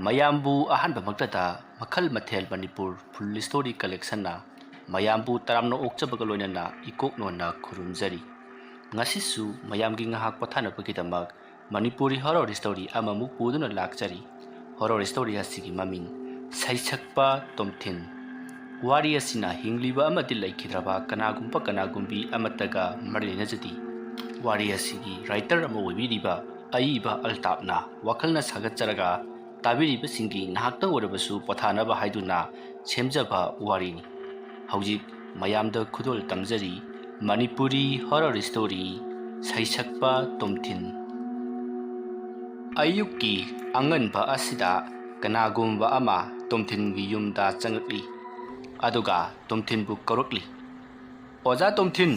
ꯃꯌꯥꯝꯕꯨ ꯑꯍꯥꯟꯕꯃꯛꯇꯗ ꯃꯈꯜ ꯃꯊꯦꯜ ꯃꯅꯤꯄꯨꯔ ꯐꯨꯜ ꯁ꯭ꯇꯣꯔꯤ ꯀꯂꯦꯛꯁꯟꯅ ꯃꯌꯥꯝꯕꯨ ꯇꯔꯥꯝꯅ ꯑꯣꯛꯆꯕꯒ ꯂꯣꯏꯅꯅ ꯏꯀꯣꯛꯅꯣꯟꯅ ꯈꯨꯔꯨꯝꯖꯔꯤ꯫ ꯉꯁꯤꯁꯨ ꯃꯌꯥꯝꯒꯤ ꯉꯥꯏꯍꯥꯛ ꯄꯣꯊꯥꯅꯕꯒꯤꯗꯃꯛ ꯃꯅꯤꯄꯨꯔꯤ ꯍꯣꯔꯔ ꯁ꯭ꯇꯣꯔꯤ ꯑꯃꯃꯨꯛ ꯄꯨꯗꯨꯅ ꯂꯥꯛꯆꯔꯤ꯫ ꯍꯣꯔꯔ ꯁ꯭ꯇꯣꯔꯤ ꯑꯁꯤꯒꯤ ꯃꯃꯤꯡ ꯁꯩꯁꯛꯄ ꯇꯣꯝꯊꯤꯟ꯫ ꯋꯥꯔꯤ ꯑꯁꯤꯅ ꯍꯤꯡꯂꯤꯕ ꯑꯃꯗꯤ ꯂꯩꯈꯤꯗ꯭ꯔꯕ ꯀꯅꯥꯒꯨꯝꯕ ꯀꯅꯥꯒꯨꯝꯕꯤ ꯑꯃꯠꯇꯒ ꯃꯔꯤ ꯂꯩꯅꯖꯗꯦ꯫ ꯋꯥꯔꯤ ꯑꯁꯤꯒꯤ ꯔꯥꯏꯇꯔ ꯑꯃ ꯑꯣꯏꯕꯤꯔꯤꯕ ꯑꯏꯕ ꯑꯜꯇꯥꯞꯅ ꯋꯥꯈꯜꯅ ꯁꯥꯒꯠꯆꯔꯒ ꯇꯥꯕꯤꯔꯤꯕꯁꯤꯡꯒꯤ ꯉꯥꯏꯍꯥꯛꯇꯪ ꯑꯣꯏꯔꯕꯁꯨ ꯄꯣꯊꯥꯅꯕ ꯍꯥꯏꯗꯨꯅ ꯁꯦꯝꯖꯕ ꯋꯥꯔꯤꯅꯤ꯫ ꯍꯧꯖꯤꯛ ꯃꯌꯥꯝꯗ ꯈꯨꯗꯣꯜ ꯇꯝꯖꯔꯤ ꯃꯅꯤꯄꯨꯔꯤ ꯍꯣꯔꯔ ꯁ꯭ꯇꯣꯔꯤ ꯁꯩꯁꯛꯄ ꯇꯣꯝꯊꯤꯟ꯫ ꯑꯌꯨꯛꯀꯤ ꯑꯉꯟꯕ ꯑꯁꯤꯗ ꯀꯅꯥꯒꯨꯝꯕ ꯑꯃ ꯇꯣꯝꯊꯤꯟꯒꯤ ꯌꯨꯝꯗ ꯆꯪꯂꯛꯂꯤ ꯑꯗꯨꯒ ꯇꯣꯝꯊꯤꯟꯕꯨ ꯀꯧꯔꯛꯂꯤ꯫ "ꯑꯣꯖꯥ ꯇꯣꯝꯊꯤꯟ,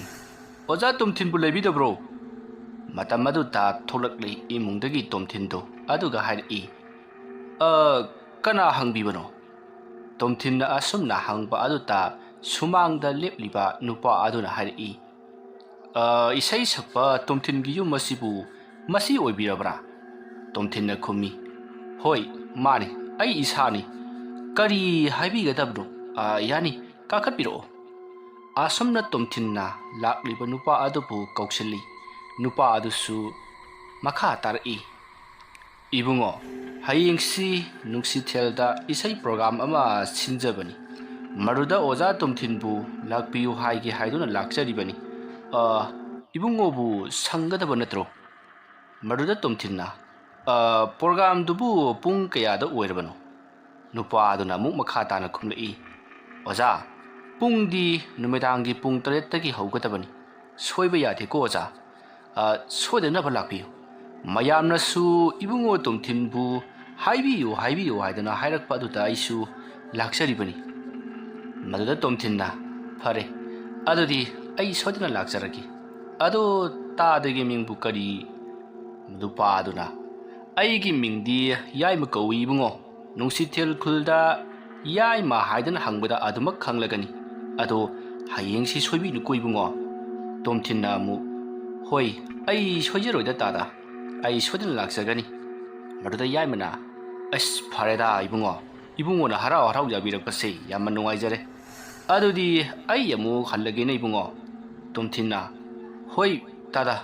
ꯑꯣꯖꯥ ꯇꯣꯝꯊꯤꯟꯕꯨ ꯂꯩꯕꯤꯗꯕ꯭ꯔꯣ?" ꯃꯇꯝ ꯑꯗꯨꯗ ꯊꯣꯛꯂꯛꯂꯤ ꯏꯃꯨꯡꯗꯒꯤ ꯇꯣꯝꯊꯤꯟꯗꯨ ꯑꯗꯨꯒ ꯍꯥꯏꯔꯛꯏ, "ꯀꯅꯥ ꯍꯪꯕꯤꯕꯅꯣ?" ꯇꯣꯝꯊꯤꯟꯅ ꯑꯁꯨꯝꯅ ꯍꯪꯕ ꯑꯗꯨꯗ ꯁꯨꯃꯥꯡꯗ ꯂꯦꯞꯂꯤꯕ ꯅꯨꯄꯥ ꯑꯗꯨꯅ ꯍꯥꯏꯔꯛꯏ, "ꯏꯁꯩ ꯁꯛꯄ ꯇꯣꯝꯊꯤꯟꯒꯤ ꯌꯨꯝ ꯑꯁꯤꯕꯨ ꯃꯁꯤ ꯑꯣꯏꯕꯤꯔꯕ꯭ꯔꯥ?" ꯇꯣꯝꯊꯤꯟꯅ ꯈꯨꯝꯃꯤ, "ꯍꯣꯏ, ꯃꯥꯅꯤ, ꯑꯩ ꯏꯁꯥꯅꯤ꯫ ꯀꯔꯤ ꯍꯥꯏꯕꯤꯒꯗꯕꯅꯣ? ꯌꯥꯅꯤ, ꯀꯥꯈꯠꯄꯤꯔꯛꯑꯣ." ꯑꯁꯨꯝꯅ ꯇꯣꯝꯊꯤꯟꯅ ꯂꯥꯛꯂꯤꯕ ꯅꯨꯄꯥ ꯑꯗꯨꯕꯨ ꯀꯧꯁꯤꯜꯂꯤ꯫ ꯅꯨꯄꯥ ꯑꯗꯨꯁꯨ ꯃꯈꯥ ꯇꯥꯔꯛꯏ, "ꯏꯕꯨꯡꯉꯣ, ꯍꯌꯦꯡꯁꯤ ꯅꯨꯡꯁꯤꯊꯦꯜꯗ ꯏꯁꯩ ꯄ꯭ꯔꯣꯒ꯭ꯔꯥꯝ ꯑꯃ ꯁꯤꯟꯖꯕꯅꯤ꯫ ꯃꯗꯨꯗ ꯑꯣꯖꯥ ꯇꯣꯝꯊꯤꯟꯕꯨ ꯂꯥꯛꯄꯤꯌꯨ ꯍꯥꯏꯒꯦ ꯍꯥꯏꯗꯨꯅ ꯂꯥꯛꯆꯔꯤꯕꯅꯤ꯫ ꯏꯕꯨꯡꯉꯣꯕꯨ ꯁꯪꯒꯗꯕ ꯅꯠꯇ꯭ꯔꯣ?" ꯃꯗꯨꯗ ꯇꯣꯝꯊꯤꯟꯅ, "ꯄ꯭ꯔꯣꯒ꯭ꯔꯥꯝꯗꯨꯕꯨ ꯄꯨꯡ ꯀꯌꯥꯗ ꯑꯣꯏꯔꯕꯅꯣ?" ꯅꯨꯄꯥ ꯑꯗꯨꯅ ꯑꯃꯨꯛ ꯃꯈꯥ ꯇꯥꯅ ꯈꯨꯝꯂꯛꯏ, "ꯑꯣꯖꯥ, ꯄꯨꯡꯗꯤ ꯅꯨꯃꯤꯗꯥꯡꯒꯤ ꯄꯨꯡ 8ꯇꯒꯤ ꯍꯧꯒꯗꯕꯅꯤ꯫ ꯁꯣꯏꯕ ꯌꯥꯗꯦꯀꯣ ꯑꯣꯖꯥ? ꯁꯣꯏꯗꯅꯕ ꯂꯥꯛꯄꯤꯌꯨ꯫ ꯃꯌꯥꯝꯅꯁꯨ ꯏꯕꯨꯡꯉꯣ ꯇꯣꯝꯊꯤꯟꯕꯨ ꯍꯥꯏꯕꯤꯌꯨ ꯍꯥꯏꯕꯤꯌꯨ ꯍꯥꯏꯗꯨꯅ ꯍꯥꯏꯔꯛꯄ ꯑꯗꯨꯗ ꯑꯩꯁꯨ ꯂꯥꯛꯆꯔꯤꯕꯅꯤ." ꯃꯗꯨꯗ ꯇꯣꯝꯊꯤꯟꯅ, "ꯐꯔꯦ, ꯑꯗꯨꯗꯤ ꯑꯩ ꯁꯣꯏꯗꯅ ꯂꯥꯛꯆꯔꯒꯦ꯫ ꯑꯗꯣ ꯇꯥꯗꯒꯤ ꯃꯤꯡꯕꯨ ꯀꯔꯤ?" ꯅꯨꯄꯥ ꯑꯗꯨꯅ, "ꯑꯩꯒꯤ ꯃꯤꯡꯗꯤ ꯌꯥꯏꯃ ꯀꯧꯏ ꯏꯕꯨꯡꯉꯣ꯫ ꯅꯨꯡꯁꯤꯊꯦꯜ ꯈꯨꯜꯗ ꯌꯥꯏꯃ ꯍꯥꯏꯗꯅ ꯍꯪꯕꯗ ꯑꯗꯨꯃꯛ ꯈꯪꯂꯒꯅꯤ꯫ ꯑꯗꯣ ꯍꯌꯦꯡꯁꯤ ꯁꯣꯏꯕꯤꯅꯨꯀꯣ ꯏꯕꯨꯡꯉꯣ." ꯇꯣꯝꯊꯤꯟꯅ ꯑꯃꯨꯛ, "ꯍꯣꯏ, ꯑꯩ ꯁꯣꯏꯖꯔꯣꯏꯗ ꯇꯥꯗ, ꯑꯩ ꯁꯣꯏꯗꯅ ꯂꯥꯛꯆꯒꯅꯤ." ꯃꯗꯨꯗ ꯌꯥꯏꯃꯅ, "ꯑꯁ ꯐꯔꯦꯗ ꯏꯕꯨꯡꯉꯣ, ꯏꯕꯨꯡꯉꯣꯅ ꯍꯔꯥꯎ ꯍꯔꯥꯎ ꯌꯥꯕꯤꯔꯛꯄꯁꯦ ꯌꯥꯝꯅ ꯅꯨꯡꯉꯥꯏꯖꯔꯦ꯫ ꯑꯗꯨꯗꯤ ꯑꯩ ꯑꯃꯨꯛ ꯍꯜꯂꯒꯦꯅ ꯏꯕꯨꯡꯉꯣ." ꯇꯣꯝꯊꯤꯟꯅ, "ꯍꯣꯏ ꯇꯥꯗ."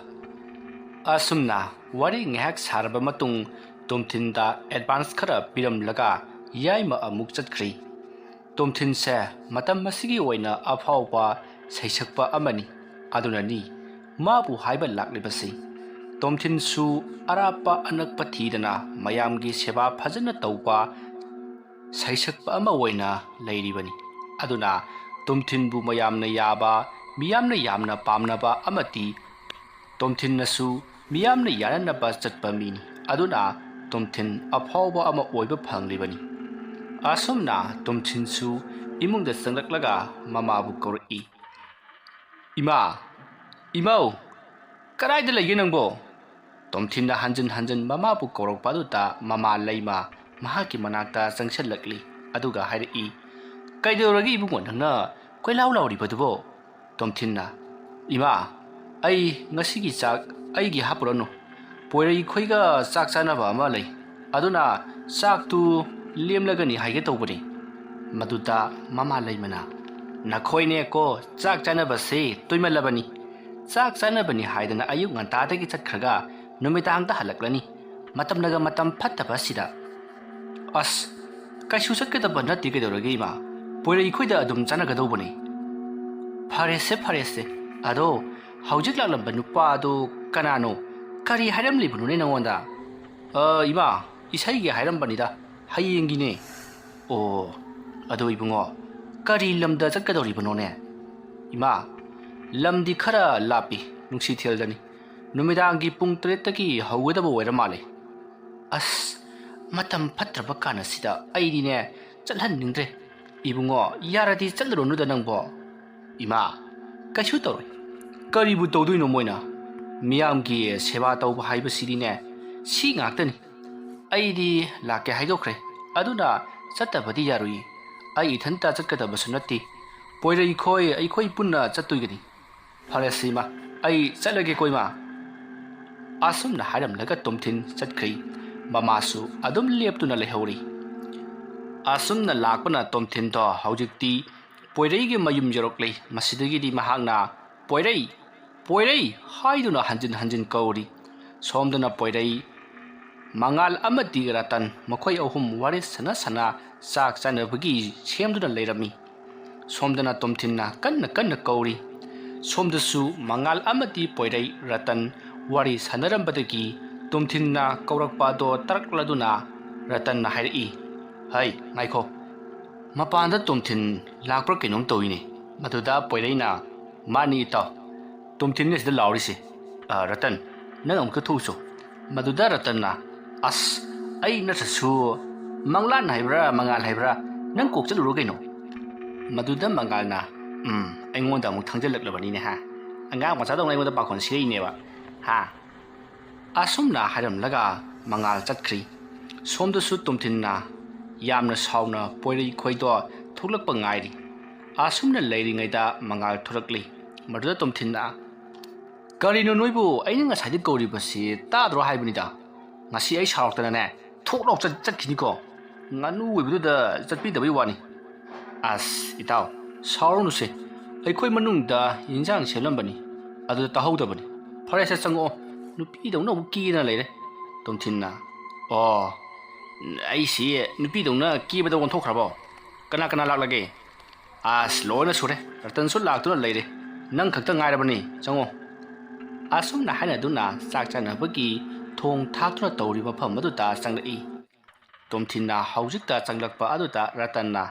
ꯑꯁꯨꯝꯅ ꯋꯥꯔꯤ ꯉꯥꯏꯍꯥꯛ ꯁꯥꯔꯕ ꯃꯇꯨꯡ ꯇꯣꯝꯊꯤꯟꯗ ꯑꯦꯗꯚꯥꯟꯁ ꯈꯔ ꯄꯤꯔꯝꯂꯒ ꯌꯥꯏꯃ ꯑꯃꯨꯛ ꯆꯠꯈ꯭ꯔꯤ꯫ ꯇꯣꯝꯊꯤꯟꯁꯦ ꯃꯇꯝ ꯑꯁꯤꯒꯤ ꯑꯣꯏꯅ ꯑꯐꯥꯎꯕ ꯁꯩꯁꯛꯄ ꯑꯃꯅꯤ, ꯑꯗꯨꯅꯅꯤ ꯃꯥꯕꯨ ꯍꯥꯏꯕ ꯂꯥꯛꯂꯤꯕꯁꯤ꯫ ꯇꯣꯝꯊꯤꯟꯁꯨ ꯑꯔꯥꯞꯄ ꯑꯅꯛꯄ ꯊꯤꯗꯅ ꯃꯌꯥꯝꯒꯤ ꯁꯦꯕꯥ ꯐꯖꯅ ꯇꯧꯕ ꯁꯩꯁꯛꯄ ꯑꯃ ꯑꯣꯏꯅ ꯂꯩꯔꯤꯕꯅꯤ꯫ ꯑꯗꯨꯅ ꯇꯣꯝꯊꯤꯟꯕꯨ ꯃꯌꯥꯝꯅ ꯌꯥꯕ, ꯃꯤꯌꯥꯝꯅ ꯌꯥꯝꯅ ꯄꯥꯝꯅꯕ ꯑꯃꯗꯤ ꯇꯣꯝꯊꯤꯟꯅꯁꯨ ꯃꯤꯌꯥꯝꯅ ꯌꯥꯅꯅꯕ ꯆꯠꯄ ꯃꯤꯅꯤ꯫ ꯑꯗꯨꯅ ꯇꯣꯝꯊꯤꯟ ꯑꯐꯥꯎꯕ ꯑꯃ ꯑꯣꯏꯕ ꯐꯪꯂꯤꯕꯅꯤ꯫ ꯑꯁꯨꯝꯅ ꯇꯣꯝꯊꯤꯟꯁꯨ ꯏꯃꯨꯡꯗ ꯆꯪꯂꯛꯂꯒ ꯃꯃꯥꯕꯨ ꯀꯧꯔꯛꯏ, "ꯏꯃꯥ, ꯏꯃꯧ, ꯀꯗꯥꯏꯗ ꯂꯩꯒꯦ ꯅꯪꯕꯣ?" ꯇꯣꯝꯊꯤꯟꯅ ꯍꯟꯖꯤꯟ ꯍꯟꯖꯤꯟ ꯃꯃꯥꯕꯨ ꯀꯧꯔꯛꯄ ꯑꯗꯨꯗ ꯃꯃꯥ ꯂꯩꯃ ꯃꯍꯥꯛꯀꯤ ꯃꯅꯥꯛꯇ ꯆꯪꯁꯤꯜꯂꯛꯂꯤ ꯑꯗꯨꯒ ꯍꯥꯏꯔꯛꯏ, "ꯀꯩꯗꯧꯔꯒꯦ ꯏꯕꯨꯡꯉꯣ ꯅꯪꯅ ꯀꯣꯏꯂꯥꯎ ꯂꯥꯎꯔꯤꯕꯗꯨꯕꯣ?" ꯇꯣꯝꯊꯤꯟꯅ, "ꯏꯃꯥ, ꯑꯩ ꯉꯁꯤꯒꯤ ꯆꯥꯛ ꯑꯩꯒꯤ ꯍꯥꯞꯄꯨꯔꯅꯨ. ꯄꯣꯏꯔꯩꯈꯣꯏꯒ ꯆꯥꯛ ꯆꯥꯅꯕ ꯑꯃ ꯂꯩ, ꯑꯗꯨꯅ ꯆꯥꯛꯇꯨ ꯂꯦꯝꯂꯒꯅꯤ ꯍꯥꯏꯒꯦ ꯇꯧꯕꯅꯤ." ꯃꯗꯨꯗ ꯃꯃꯥ ꯂꯩꯃꯅ, "ꯅꯈꯣꯏꯅꯦꯀꯣ ꯆꯥꯛ ꯆꯥꯅꯕꯁꯦ ꯇꯣꯏꯃꯜꯂꯕꯅꯤ. ꯆꯥꯛ ꯆꯥꯅꯕꯅꯤ ꯍꯥꯏꯗꯅ ꯑꯌꯨꯛ ꯉꯟꯇꯥꯗꯒꯤ ꯆꯠꯈ꯭ꯔꯒ ꯅꯨꯃꯤꯗꯥꯡꯗ ꯍꯜꯂꯛꯂꯅꯤ, ꯃꯇꯝꯅꯒ ꯃꯇꯝ ꯐꯠꯇꯕ ꯑꯁꯤꯗ." "ꯑꯁ, ꯀꯩꯁꯨ ꯆꯠꯀꯗꯕ ꯅꯠꯇꯦ ꯀꯩꯗꯧꯔꯒꯦ ꯏꯃꯥ? ꯄꯣꯏꯔꯩꯈꯣꯏꯗ ꯑꯗꯨꯝ ꯆꯥꯅꯒꯗꯧꯕꯅꯤ." "ꯐꯔꯦꯁꯦ ꯐꯔꯦꯁꯦ, ꯑꯗꯣ ꯍꯧꯖꯤꯛ ꯂꯥꯛꯂꯝꯕ ꯅꯨꯄꯥ ꯑꯗꯨ ꯀꯅꯥꯅꯣ? ꯀꯔꯤ ꯍꯥꯏꯔꯝꯂꯤꯕꯅꯣꯅꯦ ꯅꯉꯣꯟꯗ?" "ꯏꯃꯥ, ꯏꯁꯩꯒꯤ ꯍꯥꯏꯔꯝꯕꯅꯤꯗ, ꯍꯌꯦꯡꯒꯤꯅꯦ." "ꯑꯣ, ꯑꯗꯣ ꯏꯕꯨꯡꯉꯣ, ꯀꯔꯤ ꯂꯝꯗ ꯆꯠꯀꯗꯧꯔꯤꯕꯅꯣꯅꯦ?" "ꯏꯃꯥ, ꯂꯝꯗꯤ ꯈꯔ ꯂꯥꯞꯄꯤ, ꯅꯨꯡꯁꯤꯊꯦꯜꯗꯅꯤ. ꯅꯨꯃꯤꯗꯥꯡꯒꯤ ꯄꯨꯡ 8ꯇꯒꯤ ꯍꯧꯒꯗꯕ ꯑꯣꯏꯔ ꯃꯥꯜꯂꯦ." "ꯑꯁ, ꯃꯇꯝ ꯐꯠꯇ꯭ꯔꯕ ꯀꯥꯟꯁꯤꯗ ꯑꯩꯗꯤꯅꯦ ꯆꯠꯍꯟꯅꯤꯡꯗ꯭ꯔꯦ. ꯏꯕꯨꯡꯉꯣ, ꯌꯥꯔꯗꯤ ꯆꯠꯂꯨꯔꯅꯨꯗ ꯅꯪꯕꯣ." "ꯏꯃꯥ, ꯀꯩꯁꯨ ꯇꯧꯔꯣꯏ. ꯀꯔꯤꯕꯨ ꯇꯧꯗꯣꯏꯅꯣ ꯃꯣꯏꯅ? ꯃꯤꯌꯥꯝꯒꯤ ꯁꯦꯕꯥ ꯇꯧꯕ ꯍꯥꯏꯕꯁꯤꯗꯤꯅꯦ ꯁꯤ ꯉꯥꯛꯇꯅꯤ. ꯑꯩꯗꯤ ꯂꯥꯛꯀꯦ ꯍꯥꯏꯗꯣꯛꯈ꯭ꯔꯦ, ꯑꯗꯨꯅ ꯆꯠꯇꯕꯗꯤ ꯌꯥꯔꯣꯏ. ꯑꯩ ꯏꯊꯟꯇ ꯆꯠꯀꯗꯕꯁꯨ ꯅꯠꯇꯦ. ꯄꯣꯏꯔꯩꯈꯣꯏ ꯑꯩꯈꯣꯏ ꯄꯨꯟꯅ ꯆꯠꯇꯣꯏꯒꯅꯤ." "ꯐꯔꯦꯁꯤ ꯏꯃꯥ, ꯑꯩ ꯆꯠꯂꯒꯦꯀꯣ ꯏꯃꯥ." ꯑꯁꯨꯝꯅ ꯍꯥꯏꯔꯝꯂꯒ ꯇꯣꯝꯊꯤꯟ ꯆꯠꯈ꯭ꯔꯤ꯫ ꯃꯃꯥꯁꯨ ꯑꯗꯨꯝ ꯂꯦꯞꯇꯨꯅ ꯂꯩꯍꯧꯔꯤ꯫ asumna lakpana tomthin to haujikti poirei gi mayum jorokle masidagi di mahakna poirei haiduna hanjin hanjin kauri somdana poirei mangal amati ratan makhoi ahum waris sana sana sak chanabagi semduna leirami somdana tomthinna kanna kauri somdasu mangal amati poirei ratan wari sanarambadagi tomthinna kaurakpa do tarakladuna ratan na hairi hai ngaikho mapanda tomthin lakpra kainom tawine maduda poireina mani taw tomthin ne sida lawrise ratan nang amka thuso maduda ratan na as ai na su manglan haibra mangal haibra nang kok chaluro kaino maduda mangal na aingonda mu thangjalaklabani ne ha anga macha dong aingonda pakhon sirei ne ba ha asumna haram laga mangal chatkhri somda su tomthinna yamna sauna poirei khoido thuklakpa ngairi asumna leiringaida mangal thurakli maduda tomthinna karino noibu aina nga saidi kauri basi ta dro haibani da ngasi ai saroktana ne thoklok chatkhini ko nganu webudu da chatpi dabai wani as itaw saurnu se ai khoi manung da injang selambani adu tahawdabani phare se chango nupi dawna buki na leire tomthinna oh ai si nupi dawna ki bada won thokhrabo kana laklage as loina sure ratan su laktuna leire nang khakta ngairabani chango asumna hana duna sak chana bagi thong thaktuna tawri mafam madu ta changlai tomthinna haujikta changlakpa aduta ratanna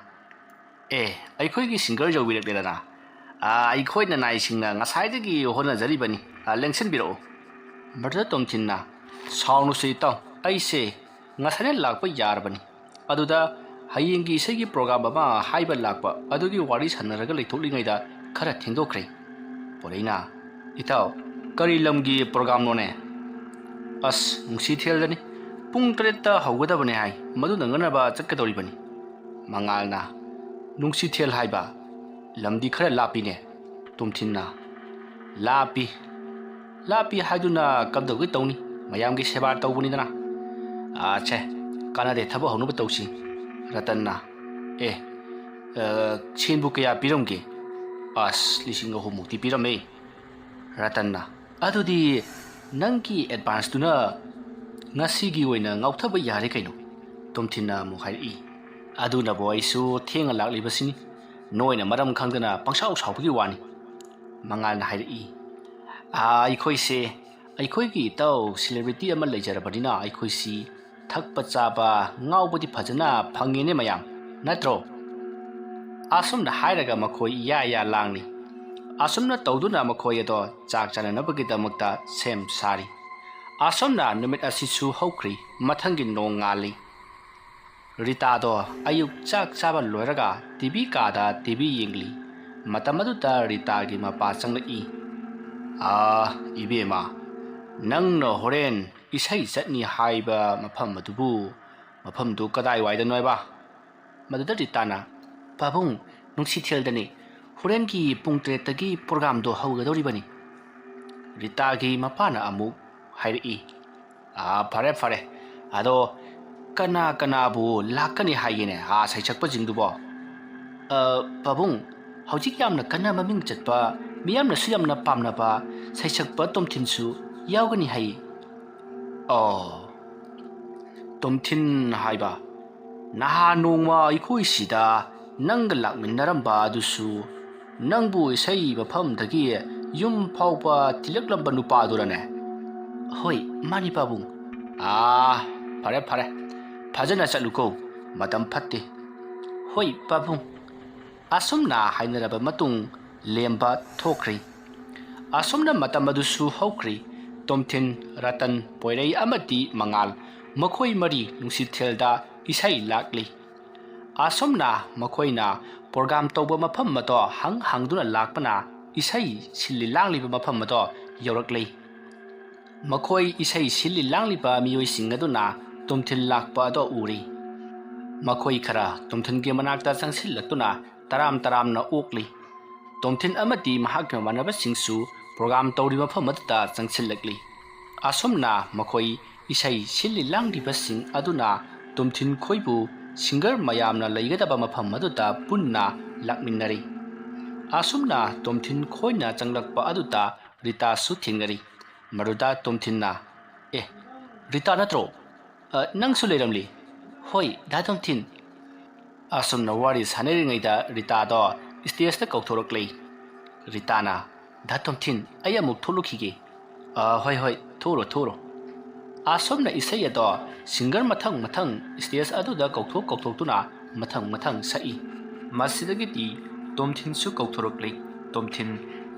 ai khoi gi singer jawilak ledana ai khoi na nai singna ngasaidagi hona jaribani lengsen biro maduda tomthinna saunu se taw ai se ngasane lakpa yarbani aduda hayengi isegi program ama haiba lakpa adugi wari sanaraga leithoklingaida khara thengdokre poreina itaw kari lamgi program no ne as nungsi theldani pung 3 ta haugadabane hai madu nanganaba chatkadoribani mangalna nungsi thel haiba lamdi khara lapi ne tomthinna lapi haiduna kabdogi tawni mayamgi seba tawbuni dana ache kana de thabo honu tawsi ratanna chinbu kaya piramge as lising ho mukti pirame ratanna adudi nangki advance tuna ngasi gi oina ngauthaba yare kaino tomthinna mu hai aduna boisu thenga lakli basini noina maram khangdana pangsau saubgi wani mangal na hai ai khoi gi taw celebrity ama leijarabadina ai khoi si thakpa chaba ngaubodi phajana phangene mayam natro asumna hairaga makhoi ya langni asumna tawduna makhoi ado chak chananabagi damakta sem sari asumna numit asisu hokri mathangi nong ngali rita do ayuk chak chaba loiraga tv kada tv yingli matamadu ta rita gi mapa changlai ibema nangno horen isai chatni haiba mafam madubu mafam du kadai waida noiba maduda ritana babung nungsi theldani horen ki pung 3 tagi program do haugadoribani rita gi mapana amu hairi phare ado kana bu lakani haigene sai chakpa jingdubo babung hojik yamna kana maming chatpa miyamna suyamna pamna ba sai chakpa tomthinsu yaugani hai tomthin haiba naha nongma ikoi sida nang lakminaramba dusu nangbu sai bafam dagi yum phaupa tilaklamba nupa durane hoi mani babung phare phajana chaluko matam phatte hoi babung asumna hainaraba matung lemba thokri asumna matam adusu hokri tomthin ratan poirei amati mangal makhoi mari nungsi thelda isai lakli asumna makhoina program tawba mafam mato hangduna lakpana isai silli langliba mafam mato yorakli makhoi isai silli langliba miyoi singaduna tomthin lakpa do uri makhoi khara tomthin ge manakta changsillaktuna taram na okli tomthin amati mahakna manaba singsu program tawri mafam matta changsilakli asumna makhoi isai silli langriba sing aduna tomthin khoibu singer ꯃꯌꯥꯝꯅ ꯂꯩꯒꯗꯕ ꯃꯐꯝ ꯑꯗꯨꯗ ꯄꯨꯟꯅ ꯂꯥꯛꯃꯤꯟꯅꯔꯤ꯫ ꯑꯁꯨꯝꯅ ꯇꯣꯝꯊꯤꯟ ꯈꯣꯏꯅ ꯆꯪꯂꯛꯄ ꯑꯗꯨꯗ ꯔꯤꯇꯥꯁꯨ ꯊꯦꯡꯅꯔꯤ꯫ ꯃꯗꯨꯗ ꯇꯣꯝꯊꯤꯟꯅ "ꯑꯦ, ꯔꯤꯇꯥ ꯅꯠꯇ꯭ꯔꯣ? ꯅꯪꯁꯨ ꯂꯩꯔꯝꯂꯤ꯫ ꯍꯣꯏ ꯗꯥ ꯇꯣꯝꯊꯤꯟ." ꯑꯁꯨꯝꯅ ꯋꯥꯔꯤ ꯁꯥꯟꯅꯔꯤꯉꯩꯗ ꯔꯤꯇꯥꯗꯣ ꯁ꯭ꯇꯦꯖꯇ ꯀꯧꯊꯣꯔꯛꯂꯤ꯫ ꯔꯤꯇꯥꯅ "ꯗꯥ ꯇꯣꯝꯊꯤꯟ, ꯑꯩ ꯑꯃꯨꯛ ꯊꯣꯛꯂꯨꯈꯤꯒꯦ." ꯍꯣꯏ ꯍꯣꯏ, ꯊꯣꯛꯎꯔꯣ." ꯑꯁꯨꯝꯅ ꯏꯁꯩ ꯑꯗꯣ ꯁꯤꯡꯒꯔ ꯃꯊꯪ ꯁ꯭ꯇꯦꯖ ꯑꯗꯨꯗ ꯀꯧꯊꯣꯛꯇꯨꯅ ꯃꯊꯪ ꯁꯛꯏ꯫ ꯃꯁꯤꯗꯒꯤꯗꯤ ꯇꯣꯝꯊꯤꯟꯁꯨ ꯀꯧꯊꯣꯔꯛꯂꯤ꯫ ꯇꯣꯝꯊꯤꯟ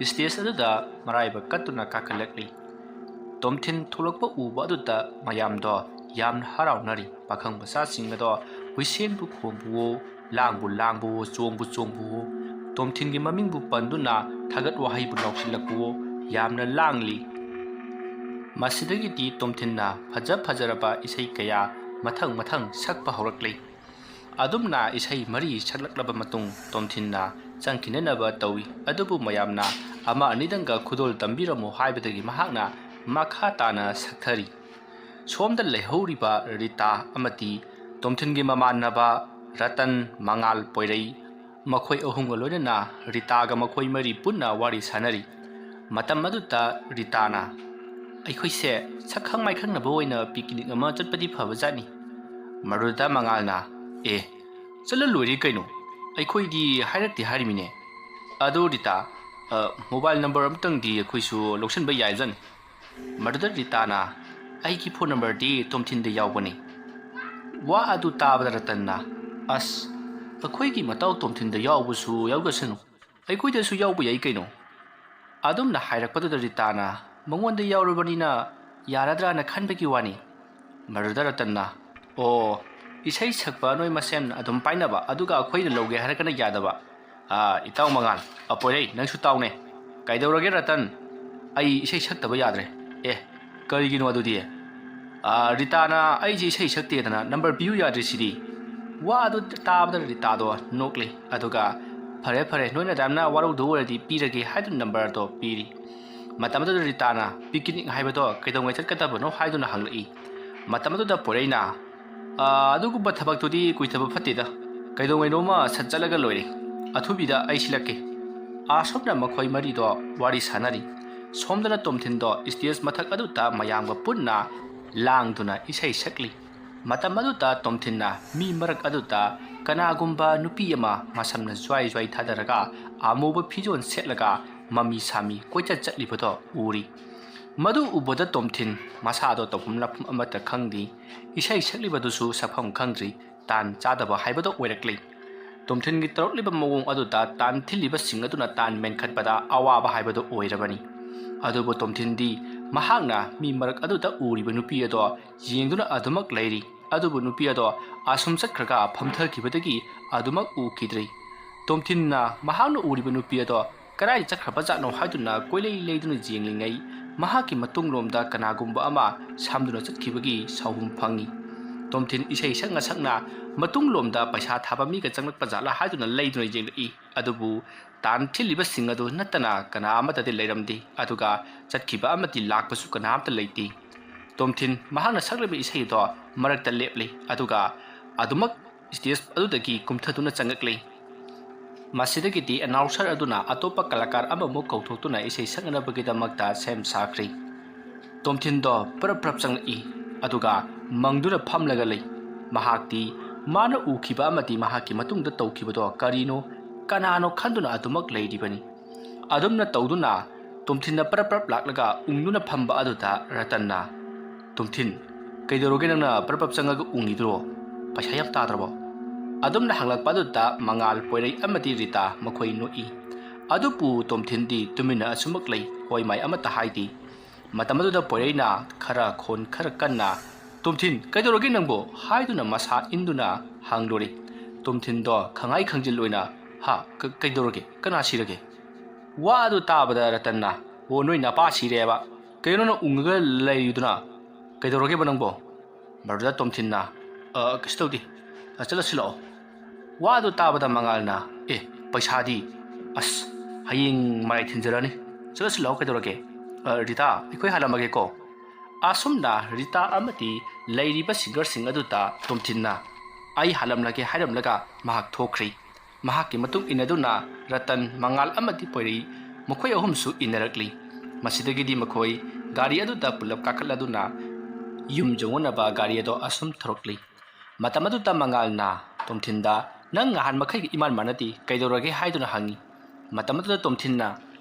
ꯁ꯭ꯇꯦꯖ ꯑꯗꯨꯗ ꯃꯔꯥꯏꯕꯛ ꯀꯠꯇꯨꯅ ꯀꯥꯈꯠꯂꯛꯂꯤ꯫ ꯇꯣꯝꯊꯤꯟ ꯊꯣꯛꯂꯛꯄ ꯎꯕ ꯑꯗꯨꯗ ꯃꯌꯥꯝꯗꯣ ꯌꯥꯝꯅ ꯍꯔꯥꯎꯅꯔꯤ꯫ ꯄꯥꯈꯪ ꯃꯆꯥꯁꯤꯡ ꯑꯗꯣ ꯍꯨꯏꯁꯦꯟꯕꯨ ꯈꯣꯡꯕꯨꯋꯣ, ꯂꯥꯡꯕꯨ ꯂꯥꯡꯕꯨꯋꯣ, ꯆꯣꯡꯕꯨ ꯆꯣꯡꯕꯨꯋꯣ, ꯇꯣꯝꯊꯤꯟꯒꯤ ꯃꯃꯤꯡꯕꯨ ꯄꯟꯗꯨꯅ ꯊꯥꯒꯠ ꯋꯥꯍꯩꯕꯨ ꯂꯥꯎꯁꯤꯜꯂꯛꯄꯨꯋꯣ ꯌꯥꯝꯅ ꯂꯥꯡꯂꯤ꯫ ꯃꯁꯤꯗꯒꯤꯗꯤ ꯇꯣꯝꯊꯤꯟꯅ ꯐꯖꯔꯕ ꯏꯁꯩ ꯀꯌꯥ ꯃꯊꯪ ꯁꯛꯄ ꯍꯧꯔꯛꯂꯤ꯫ ꯑꯗꯨꯝꯅ ꯏꯁꯩ 4 ꯁꯛꯂꯛꯂꯕ ꯃꯇꯨꯡ ꯇꯣꯝꯊꯤꯟꯅ ꯆꯪꯈꯤꯅꯅꯕ ꯇꯧꯏ꯫ ꯑꯗꯨꯕꯨ ꯃꯌꯥꯝꯅ ꯑꯃ ꯑꯅꯤꯗꯪꯒ ꯈꯨꯗꯣꯜ ꯇꯝꯕꯤꯔꯝꯃꯨ ꯍꯥꯏꯕꯗꯒꯤ ꯃꯍꯥꯛꯅ ꯃꯈꯥ ꯇꯥꯅ ꯁꯛꯊꯔꯤ꯫ ꯁꯣꯝꯗ ꯂꯩꯍꯧꯔꯤꯕ ꯔꯤꯇꯥ ꯑꯃꯗꯤ ꯇꯣꯝꯊꯤꯟꯒꯤ ꯃꯃꯥꯟꯅꯕ ꯔꯇꯟ, ꯃꯉꯥꯜ, ꯄꯣꯏꯔꯩ ꯃꯈꯣꯏ ꯑꯍꯨꯝꯒ ꯂꯣꯏꯅꯅ ꯔꯤꯇꯥꯒ ꯃꯈꯣꯏ 4 ꯄꯨꯟꯅ ꯋꯥꯔꯤ ꯁꯥꯟꯅꯔꯤ꯫ ꯃꯇꯝ ꯑꯗꯨꯗ ꯔꯤꯇꯥꯅ "ꯑꯩꯈꯣꯏꯁꯦ ꯁꯛꯈꯪ ꯃꯥꯏꯈꯪꯅꯕ ꯑꯣꯏꯅ ꯄꯤꯛꯅꯤꯛ ꯑꯃ ꯆꯠꯄꯗꯤ ꯐꯕꯖꯥꯠꯅꯤ." ꯃꯗꯨꯗ ꯃꯉꯥꯜꯅ "ꯑꯦ, ꯆꯠꯂ ꯂꯣꯏꯔꯦ ꯀꯩꯅꯣ, ꯑꯩꯈꯣꯏꯗꯤ ꯍꯥꯏꯔꯛꯇꯦ ꯍꯥꯏꯔꯤꯃꯤꯅꯦ." "ꯑꯗꯣ ꯔꯤꯇꯥ, ꯃꯣꯕꯥꯏꯜ ꯅꯝꯕꯔ ꯑꯃꯇꯪꯗꯤ ꯑꯩꯈꯣꯏꯁꯨ ꯂꯧꯁꯤꯟꯕ ꯌꯥꯏꯖꯥꯠꯅꯤ." ꯃꯗꯨꯗ ꯔꯤꯇꯥꯅ "ꯑꯩꯒꯤ ꯐꯣꯟ ꯅꯝꯕꯔꯗꯤ ꯇꯣꯝꯊꯤꯟꯗ ꯌꯥꯎꯕꯅꯤ." ꯋꯥ ꯑꯗꯨ ꯇꯥꯕꯗ ꯔꯇꯟꯅ "ꯑꯁ, ꯑꯩꯈꯣꯏꯒꯤ ꯃꯇꯥꯎ ꯇꯣꯝꯊꯤꯟꯗ ꯌꯥꯎꯕꯁꯨ ꯌꯥꯎꯖꯁꯅꯨ, ꯑꯩꯈꯣꯏꯗꯁꯨ ꯌꯥꯎꯕ ꯌꯥꯏ ꯀꯩꯅꯣ." ꯑꯗꯨꯝꯅ ꯍꯥꯏꯔꯛꯄꯗꯨꯗ ꯔꯤꯇꯥꯅ "ꯃꯉꯣꯟꯗ ꯌꯥꯎꯔꯕꯅꯤꯅ ꯌꯥꯔꯗ꯭ꯔꯥꯅ ꯈꯟꯕꯒꯤ ꯋꯥꯅꯤ." ꯃꯗꯨꯗ ꯔꯇꯟꯅ "ꯑꯣ, ꯏꯁꯩ ꯁꯛꯄ ꯅꯣꯏ ꯃꯁꯦꯟ ꯑꯗꯨꯝ ꯄꯥꯏꯅꯕ, ꯑꯗꯨꯒ ꯑꯩꯈꯣꯏꯅ ꯂꯧꯒꯦ ꯍꯥꯏꯔꯒꯅ ꯌꯥꯗꯕ? ꯏꯇꯥꯎ ꯃꯉꯥꯜ, ꯄꯣꯏꯔꯩ, ꯅꯪꯁꯨ ꯇꯥꯎꯅꯦ." "ꯀꯩꯗꯧꯔꯒꯦ ꯔꯇꯟ? ꯑꯩ ꯏꯁꯩ ꯁꯛꯇꯕ ꯌꯥꯗ꯭ꯔꯦ." "ꯑꯦ, ꯀꯔꯤꯒꯤꯅꯣ ꯑꯗꯨꯗꯤ?" "ꯔꯤꯇꯥꯅ ꯑꯩꯁꯦ ꯏꯁꯩ ꯁꯛꯇꯦꯗꯅ ꯅꯝꯕꯔ ꯄꯤꯌꯨ ꯌꯥꯗ꯭ꯔꯤꯁꯤꯗꯤ." ꯋꯥ ꯑꯗꯨ ꯇꯥꯕꯗ ꯔꯤꯇꯥꯗꯣ ꯅꯣꯛꯂꯤ꯫ ꯑꯗꯨꯒ ꯐꯔꯦ ꯅꯣꯏꯅ ꯑꯗꯨꯃꯥꯏꯅ ꯋꯥꯔꯧꯗꯧ ꯑꯣꯏꯔꯗꯤ ꯄꯤꯔꯒꯦ ꯍꯥꯏꯗꯨꯅ ꯅꯝꯕꯔꯗꯣ ꯄꯤꯔꯤ꯫ ꯃꯇꯝ ꯑꯗꯨꯗ ꯔꯤꯇꯥꯅ "ꯄꯤꯛꯅꯤꯛ ꯍꯥꯏꯕꯗꯣ ꯀꯩꯗꯧꯉꯩ ꯆꯠꯀꯗꯕꯅꯣ?" ꯍꯥꯏꯗꯨꯅ ꯍꯪꯂꯛꯏ꯫ ꯃꯇꯝ ꯑꯗꯨꯗ ꯄꯣꯏꯔꯩꯅ "ꯑꯗꯨꯒꯨꯝꯕ ꯊꯕꯛꯇꯨꯗꯤ ꯀꯨꯏꯊꯕ ꯐꯠꯇꯦꯗ, ꯀꯩꯗꯧꯉꯩꯅꯣꯃ ꯁꯠ ꯆꯠꯂꯒ ꯂꯣꯏꯔꯦ, ꯑꯊꯨꯕꯤꯗ ꯑꯩ ꯁꯤꯜꯂꯛꯀꯦ." ꯑꯁꯣꯝꯅ ꯃꯈꯣꯏ 4ꯗꯣ ꯋꯥꯔꯤ ꯁꯥꯟꯅꯔꯤ꯫ ꯁꯣꯝꯗꯅ ꯇꯣꯝꯊꯤꯟꯗꯣ 스ꯇꯦꯖ ꯃꯊꯛ ꯑꯗꯨꯗ ꯃꯌꯥꯝꯒ ꯄꯨꯟꯅ ꯂꯥꯡꯗꯨꯅ ꯏꯁꯩ ꯁꯛꯂꯤ꯫ ꯃꯇꯝ ꯑꯗꯨꯗ ꯇꯣꯝꯊꯤꯟꯅ ꯃꯤ ꯃꯔꯛ ꯑꯗꯨꯗ ꯀꯅꯥꯒꯨꯝꯕ ꯅꯨꯄꯤ ꯑꯃ ꯃꯁꯝꯅ ꯖ꯭ꯋꯥꯏ ꯊꯥꯗꯔꯒ ꯑꯃꯨꯕ ꯐꯤꯖꯣꯜ ꯁꯦꯠꯂꯒ ꯃꯃꯤ ꯁꯥꯃꯤ ꯀꯣꯏꯆꯠ ꯆꯠꯂꯤꯕꯗꯣ ꯎꯔꯤ꯫ ꯃꯗꯨ ꯎꯕꯗ ꯇꯣꯝꯊꯤꯟ ꯃꯁꯥꯗꯣ ꯇꯧꯐꯝ ꯂꯥꯛꯐꯝ ꯑꯃꯠꯇ ꯈꯪꯗꯦ꯫ ꯏꯁꯩ ꯁꯛꯂꯤꯕꯗꯨꯁꯨ ꯁꯛꯐꯝ ꯈꯪꯗ꯭ꯔꯤ, ꯇꯥꯟ ꯆꯥꯗꯕ ꯍꯥꯏꯕꯗꯣ ꯑꯣꯏꯔꯛꯂꯤ꯫ ꯇꯣꯝꯊꯤꯟꯒꯤ ꯇꯧꯔꯛꯂꯤꯕ ꯃꯑꯣꯡ ꯑꯗꯨꯗ ꯇꯥꯟ ꯊꯤꯜꯂꯤꯕꯁꯤꯡ ꯑꯗꯨꯅ ꯇꯥꯟ ꯃꯦꯟꯈꯠꯄꯗ ꯑꯋꯥꯕ ꯍꯥꯏꯕꯗꯨ ꯑꯣꯏꯔꯕꯅꯤ꯫ ꯑꯗꯨꯕꯨ ꯇꯣꯝꯊꯤꯟꯗꯤ ꯃꯍꯥꯛꯅ ꯃꯤ ꯃꯔꯛ ꯑꯗꯨꯗ ꯎꯔꯤꯕ ꯅꯨꯄꯤ ꯑꯗꯣ ꯌꯦꯡꯗꯨꯅ ꯑꯗꯨꯃꯛ ꯂꯩꯔꯤ꯫ ꯑꯗꯨꯕꯨ ꯅꯨꯄꯤ ꯑꯗꯣ ꯑꯁꯨꯝ ꯆꯠꯈ꯭ꯔꯒ ꯐꯝꯊꯈꯤꯕꯗꯒꯤ ꯑꯗꯨꯃꯛ ꯎꯈꯤꯗ꯭ꯔꯤ꯫ ꯇꯣꯝꯊꯤꯟꯅ ꯃꯍꯥꯛꯅ ꯎꯔꯤꯕ ꯅꯨꯄꯤ ꯑꯗꯣ ꯀꯗꯥꯏ ꯆꯠꯈ꯭ꯔꯕꯖꯥꯠꯅꯣ ꯍꯥꯏꯗꯨꯅ ꯀꯣꯏꯂꯩ ꯂꯩꯗꯨꯅ ꯌꯦꯡꯂꯤꯉꯩ ꯃꯍꯥꯛꯀꯤ ꯃꯇꯨꯡꯂꯣꯝꯗ ꯀꯅꯥꯒꯨꯝꯕ ꯑꯃ ꯁꯝꯗꯨꯅ ꯆꯠꯈꯤꯕꯒꯤ ꯁꯥꯎꯍꯨꯝ ꯐꯪꯏ꯫ ꯇꯣꯝꯊꯤꯟ ꯏꯁꯩ ꯁꯛꯅ ꯃꯇꯨꯡꯂꯣꯝꯗ ꯄꯩꯁꯥ ꯊꯥꯕ ꯃꯤꯒ ꯆꯪꯂꯛꯄ ꯖꯥꯠꯂꯥ ꯍꯥꯏꯗꯨꯅ ꯂꯩꯗꯨꯅ ꯌꯦꯡꯂꯛꯏ꯫ ꯑꯗꯨꯕꯨ ꯇꯥꯟ ꯊꯤꯜꯂꯤꯕꯁꯤꯡ ꯑꯗꯨ ꯅꯠꯇꯅ ꯀꯅꯥ ꯑꯃꯠꯇꯗꯤ ꯂꯩꯔꯝꯗꯦ꯫ ꯑꯗꯨꯒ ꯆꯠꯈꯤꯕ ꯑꯃꯗꯤ ꯂꯥꯛꯄꯁꯨ ꯀꯅꯥꯝꯇ ꯂꯩꯇꯦ꯫ ꯇꯣꯝꯊꯤꯟ ꯃꯍꯥꯛꯅ ꯁꯛꯂꯤꯕ ꯏꯁꯩ ꯑꯗꯣ ꯃꯔꯛꯇ ꯂꯦꯞꯂꯤ꯫ ꯑꯗꯨꯒ ꯑꯗꯨꯃꯛ ꯁ꯭ꯇꯦꯖ ꯑꯗꯨꯗꯒꯤ ꯀꯨꯝꯊꯗꯨꯅ ꯆꯪꯉꯛꯂꯤ꯫ ꯃꯁꯤꯗꯒꯤꯗꯤ ꯑꯦꯅꯥꯎꯟꯁꯔ ꯑꯗꯨꯅ ꯑꯇꯣꯞꯄ ꯀꯂꯥꯀꯥꯔ ꯑꯃꯃꯨꯛ ꯀꯧꯊꯣꯛꯇꯨꯅ ꯏꯁꯩ ꯁꯛꯅꯅꯕꯒꯤꯗꯃꯛꯇ ꯁꯦꯝ ꯁꯥꯈ꯭ꯔꯤ꯫ ꯇꯣꯝꯊꯤꯟꯗꯣ ꯄ꯭ꯔꯞ ꯆꯪꯂꯛꯏ꯫ ꯑꯗꯨꯒ ꯃꯪꯗꯨꯅ ꯐꯝꯂꯒ ꯂꯩ꯫ ꯃꯍꯥꯛꯇꯤ ꯃꯥꯅ ꯎꯈꯤꯕ ꯑꯃꯗꯤ ꯃꯍꯥꯛꯀꯤ ꯃꯇꯨꯡꯗ ꯇꯧꯈꯤꯕꯗꯣ ꯀꯔꯤꯅꯣ ꯀꯅꯥꯅꯣ ꯈꯟꯗꯨꯅ ꯑꯗꯨꯃꯛ ꯂꯩꯔꯤꯕꯅꯤ꯫ ꯑꯗꯨꯝꯅ ꯇꯧꯗꯨꯅ ꯇꯣꯝꯊꯤꯟꯅ ꯄ꯭ꯔꯞ ꯂꯥꯛꯂꯒ ꯎꯪꯗꯨꯅ ꯐꯝꯕ ꯑꯗꯨꯗ ꯔꯇꯟꯅ "ꯇꯣꯝꯊꯤꯟ, ꯀꯩꯗꯧꯔꯒꯦ ꯅꯪꯅ ꯄ꯭ꯔꯞ ꯆꯪꯉꯒ ꯎꯪꯉꯤꯗꯨꯔꯣ? ꯄꯩꯁꯥ ꯌꯥꯝ ꯇꯥꯗ꯭ꯔꯕꯣ?" ꯑꯗꯨꯝꯅ ꯍꯪꯂꯛꯄ ꯑꯗꯨꯗ ꯃꯉꯥꯜ, ꯄꯣꯏꯔꯩ ꯑꯃꯗꯤ ꯔꯤꯇꯥ ꯃꯈꯣꯏ ꯅꯣꯛꯏ꯫ ꯑꯗꯨꯕꯨ ꯇꯣꯝꯊꯤꯟꯗꯤ ꯇꯨꯃꯤꯟꯅ ꯑꯁꯨꯃꯛ ꯂꯩ, ꯍꯣꯏ ꯃꯥꯏ ꯑꯃꯠꯇ ꯍꯥꯏꯗꯦ꯫ ꯃꯇꯝ ꯑꯗꯨꯗ ꯄꯣꯏꯔꯩꯅ ꯈꯔ ꯀꯟꯅ "ꯇꯣꯝꯊꯤꯟ, ꯀꯩꯗꯧꯔꯒꯦ ꯅꯪꯕꯣ?" ꯍꯥꯏꯗꯨꯅ ꯃꯁꯥ ꯏꯟꯗꯨꯅ ꯍꯪꯂꯨꯔꯤ꯫ ꯇꯣꯝꯊꯤꯟꯗꯣ ꯈꯪꯉꯥꯏ ꯈꯪꯖꯤꯜ ꯑꯣꯏꯅ "ꯀꯩꯗꯧꯔꯒꯦ? ꯀꯅꯥ ꯁꯤꯔꯒꯦ?" ꯋꯥ ꯑꯗꯨ ꯇꯥꯕꯗ ꯔꯇꯟꯅ "ꯑꯣ, ꯅꯣꯏ ꯅꯄꯥ ꯁꯤꯔꯦꯕ? ꯀꯩꯅꯣ ꯅꯪ ꯎꯪꯉꯒ ꯂꯩꯔꯤꯗꯨꯅ? ꯀꯩꯗꯧꯔꯒꯦꯕ ꯅꯪꯕꯣ?" ꯃꯗꯨꯗ ꯇꯣꯝꯊꯤꯟꯅ "ꯀꯩꯁꯨ ꯇꯧꯗꯦ, ꯆꯠꯂꯁꯤ ꯂꯥꯛꯑꯣ." ꯋꯥ ꯑꯗꯨ ꯇꯥꯕꯗ ꯃꯉꯥꯜꯅ "ꯑꯦ, ꯄꯩꯁꯥꯗꯤ? ꯑꯁ, ꯍꯌꯦꯡ ꯃꯔꯥꯏ ꯊꯤꯟꯖꯔꯅꯤ, ꯆꯠꯂꯁꯤ ꯂꯥꯛꯑꯣ ꯀꯩꯗꯧꯔꯒꯦ? ꯔꯤꯇꯥ, ꯑꯩꯈꯣꯏ ꯍꯜꯂꯝꯃꯒꯦꯀꯣ." ꯑꯁꯨꯝꯅ ꯔꯤꯇꯥ ꯑꯃꯗꯤ ꯂꯩꯔꯤꯕ ꯁꯤꯡꯒꯔꯁꯤꯡ ꯑꯗꯨꯗ ꯇꯣꯝꯊꯤꯟꯅ ai halamlage hairamlaga mahak thokri mahakki matung inaduna ratan mangal amati poiri makhoi ahumsu inarakli masidagi di makhoi gari adu da pulap kakhaladuna yum jongona ba gari ado asum throkli matamadu ta mangal na tomthinda nang ngahan makhai iman manati kaidorage haiduna hangi matamadu da tomthinna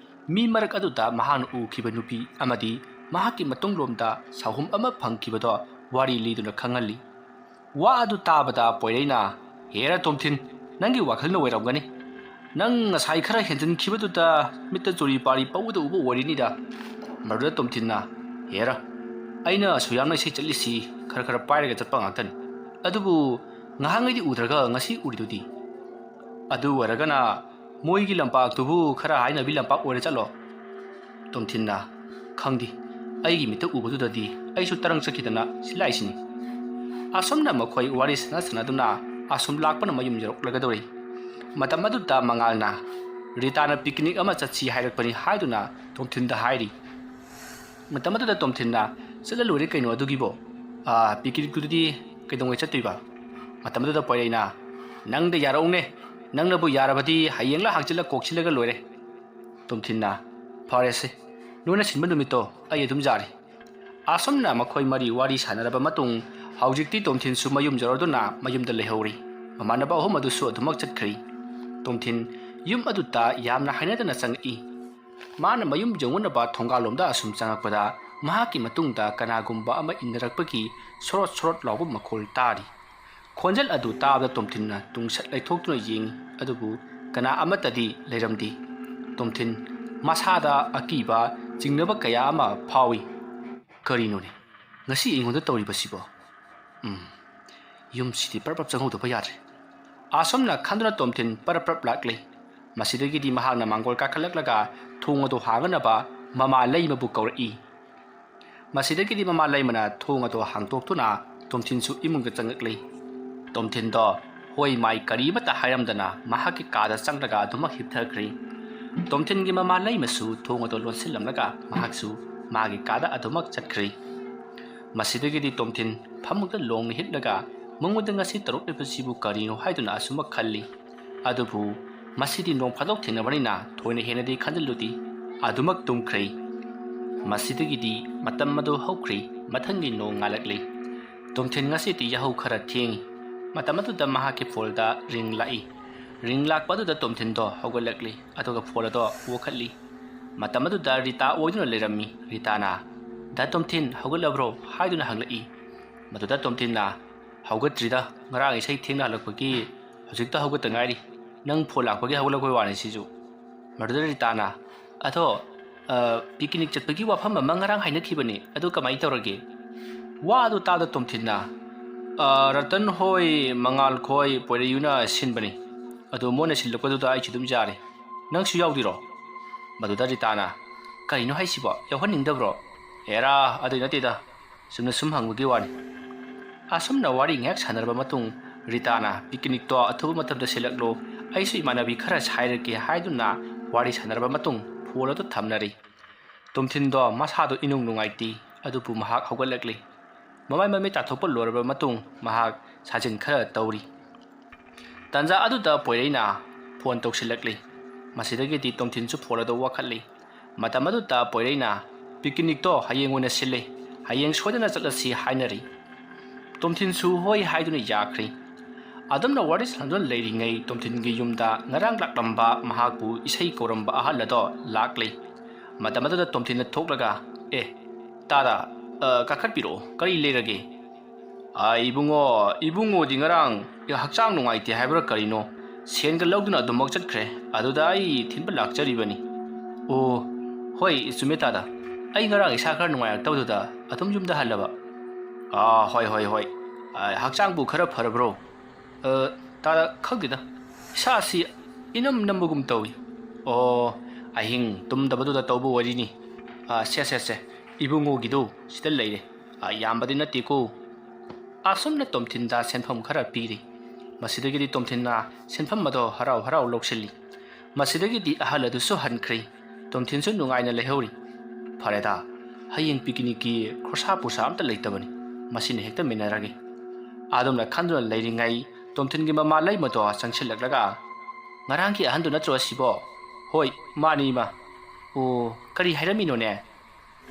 mi marak adu da mahan u khiba nupi amadi mahakki matung lomda sahum ama phangkibado wari liduna khangali wa adu tabada poireina hera tomthin nangi wakhalna wairamgani nang ngasai khara henjin khibadu da mitta chori pari pawuda ubo warini da maruda tomthinna hera aina suyamna sei chalisi khara khara pairaga chatpa ngatan adubu ngahangai di udraga ngasi uridudi adu waragana moigi lampak tubu khara haina bi lampak ore chalo tomthinna khangdi aigi mitta ubadu dadi aisu tarang chakidana silaisini asomna makhoi wari sana duna asum lakpana mayum jarok lagadori matamadu ta mangalna ritana picnic ama chachi hairakpani haiduna tomthinda hairi matamadu da tomthinna sala lori kaino adugibo picnic kududi kaidongai chattiba matamadu da poireina nangda yaraune nangnabu yarabadi hayengla hangchila kokchilaga lore tomthinna farese nuna sinba numito ai adum jari asomna makhoi mari wari sanaraba matung haujikti tomthin su mayum jaroduna mayum da lehori mamanaba hom adu su adumak chatkhri tomthin yum aduta yamna hainadana changi mana mayum jongona ba thongalomda asum changakpada mahaki matungda kanagumba ama inarakpaki sorot lawbu makhol tari khonjal adu tabda tomthinna tungsat laithoktuna yeng adubu kana amatadi leiramdi tomthin masada akiba jingnaba kaya ama phawi karinone ngasi ingonda tawri basibo yum sidi parpap changhodo ba yare asomna khanduna tomthin parpap lakle masidagi di mahagna mangol ka khalaklaga thongodo hangana mama leima bu kawri masidagi di mama leimana thongodo hangtoktuna tomthin su imunga changakle tomthin do hoi mai kari mata hairamdana mahaki kada changlaga duma hipthakri tomthin gi mama leimasu thongodo lonsilamlaga mahaksu magi kada adumak chatkri masidagi di tomthin phamukda long hitlaga mangmoda ngasi tarok lepasibu karino haiduna asuma khalli adubu masidi nong phadok thinabarina thoina henadi khanjaludi adumak tumkhri masidagi di matam madu hokri mathangi nong ngalakli tomthin ngasi ti yahau khara thengi matam adu da mahaki folda ring lak padu da tomthin do hogalakli aduga fola do wokhalli matam adu da rita oiduna lerami ritana da tomthin hogalabro haiduna hanglai maduda tomthinna haugatrida ngarang isai thengna halakpagi hojikta haugat ngairi nang pholakpagi haugalakoi wani siju maduda ritana atho picnic chatpagi wafam ama ngarang haina thibani adu kamai tawrage wa adu tada tomthinna ratan hoi mangal khoi poireyuna sinbani adu mona silakpadu da ai chidum jare nang su yaudiro maduda ritana kaino haisibo yawhaningdabro era adu natida sumna sum hangbugi wani asomna wari ngak sanarba matung ritana picnic to athubu matamda selaklo aisu imanabi khara sairake haiduna wari sanarba matung phola to thamnari tomthin do masado inung nungaiti adupu mahak hogalakli mamai mami tathokpa lorba matung mahak sajin khara tawri tanja adu da poireina phone toksilakli masidagi di tomthin su phola do wakhalli matamadu ta poireina picnic to hayengona sille hayeng sodana chatlasi hainari tomthin su hoi haiduna yakri adamna waris handon leiringai tomthin gi yumda ngarang laklamba mahakbu isai koramba ahalado lakle matamada da tomthin na thoklaga tada kakhatpiro kari leirage ibungo di ngarang ya hakchang nungai ti haibra karino senga lawduna adumak chatkre aduda ai thinba lakcharibani o hoi sumetada ai ngarang isa khar nungai tawduda atum yumda halaba hoi hakchang bu khara pharabro ta khagida sasi inam nambugum tawi ahing tumdabadu da tawbu warini se ibungo gido sida leire yambadi na tiko asumna tomthinda senpham khara piri masidagi di tomthinna senpham mado harau loksilli masidagi di ahaladu so hankhri tomthin su nungaina lehori phareda hayeng picnic ki khorsa pusa amta leitabani masine hekta minarage adamna khanduna leiringai Tomthin gi mama lai mato changsilaklaga ngarang ki ahandu natro sibo hoi mani ma o kari hairamino ne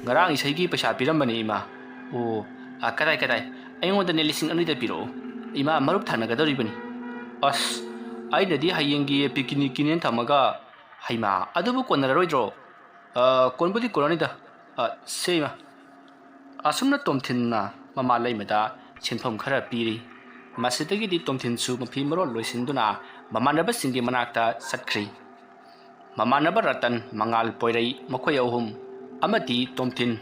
ngarang isai gi paisa piramani ima o kadai aingonda ne lising ani da piro ima marup thanagadori bani as aina di hayengi picnic kinen thamaga haima adubu konararoidro konbudi korani da seima asumna Tomthin na mama lai mada chenpham khara piri masidagi di Tomthin su mafi maro loisinduna mamanaba singi manakta satkri mamanaba ratan mangal poirai makhoi ahum amati Tomthin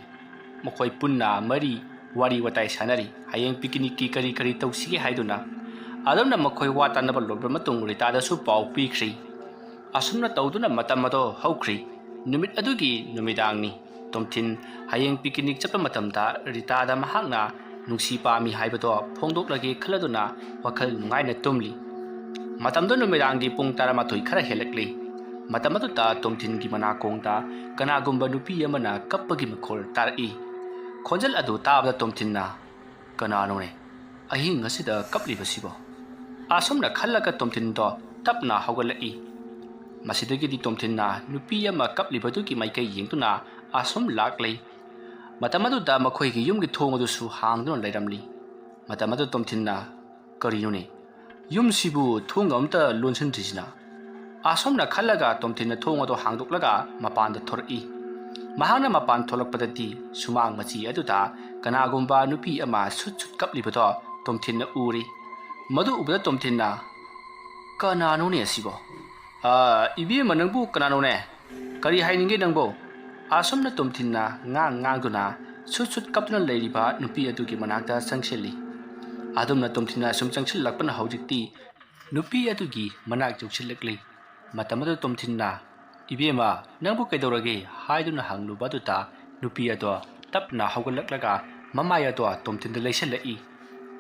makhoi punna mari wari watai sanari hayeng picnic ki kari tausige haiduna adamna makhoi watanaba lobra matung ritada su pau pikhri asumna tawduna matamado haukhri numit adugi numidangni Tomthin hayeng picnic chapa matamda ritada mahakna nungsi pami haibado phongdoklage khaladuna wakhal nungaina tumli matamdo numidangdi pung 12 khara helakli matamadu ta Tomthin gi manakongda kanagumba nupi amana kappagi makhol tarai khonjal adu tabda Tomthin na kanano ne ahing asida kapli basibo asomna khallaka Tomthin do tapna hawgalai masidagi di Tomthin na nupi ama kapli badu ki maikai yengtuna asom laklei matamadu da makhoi gi yum gi thongadu su hangduna lairamli matamadu Tomthin na karino ne yum sibu thongam ta lonsin trisina asomna khallaga Tomthin na thongado hangdoklaga mapan da thorai mahana mapan tholakpadati sumang machi aduda kanagumba nupi ama sut kapli bado Tomthin na uri madu ubda Tomthin na kanano ne sibo ibi manangbu kanano ne kari haininge nangbo asomna Tomthin na ngang duna sut kaptuna leiriba nupi adugi manakta sangseli adumna Tomthin na sum changsil lakpana haujikti nupi adugi manak juksilakli matamadu Tomthin na ibema nangbu kaidorage haiduna hangluba duta nupi ado tapna hawgalaklaga mamaya do Tomthin da leisalai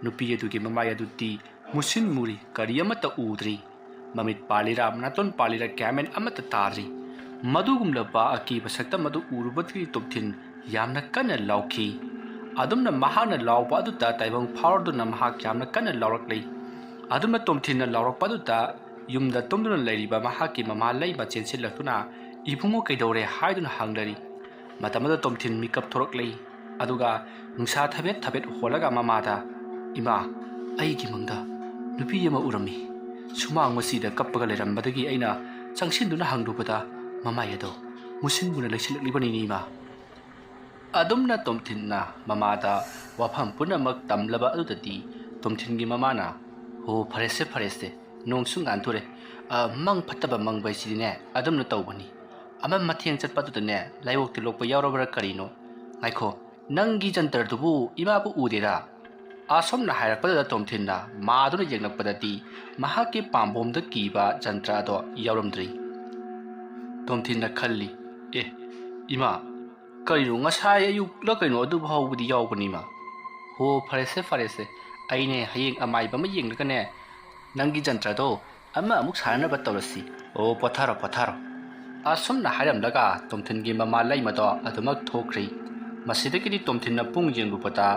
nupi adugi mamaya duti musin muri kariyamata udri mamit palira naton palira kamen amata tari madugumlaba aki basakta madu urubati Tomthin yamna kana lauki adumna mahana lauba aduta taibang phawduna mahak yamna kana lauraklei adumna Tomthin na laurakpa duta yumda tomduna leiriba mahaki mama leiba chensilaktuna ibungo kaidore haiduna hangdari matamada Tomthin mikap thoraklei aduga nungsa thabet holaga mamada ima aigi mangda nupi yama urami sumang masida kappaga leirambadagi aina changsinduna hangdubada mama yado musinbuna leisilakliba ni ma adumna Tomthin na mamada wafam punamak tamlaba adudati Tomthin gi mama na ho farese nong sung anture mang phattaba mang bai sidine adumna tawbani ama matheng chatpatu ne laiwok ti lokpa yawrabara karino ngaikho nangi jantar dubu ima bu udera asomna hairakpada Tomthin na maduna yengnakpadati mahaki pambomda kiba jantra do yawramdri Tomthin na khalli ima karino ngasai ayuk la kaino adu bhaubudi yawbani ma ho farese aine hayeng amai bama yenglakane nangi jantra do ama amuk sarana batawrasi o potharo asomna hairamlaga Tomthin gi mama lai mado adumak thokri masidagi Tomthin na pung yengbupata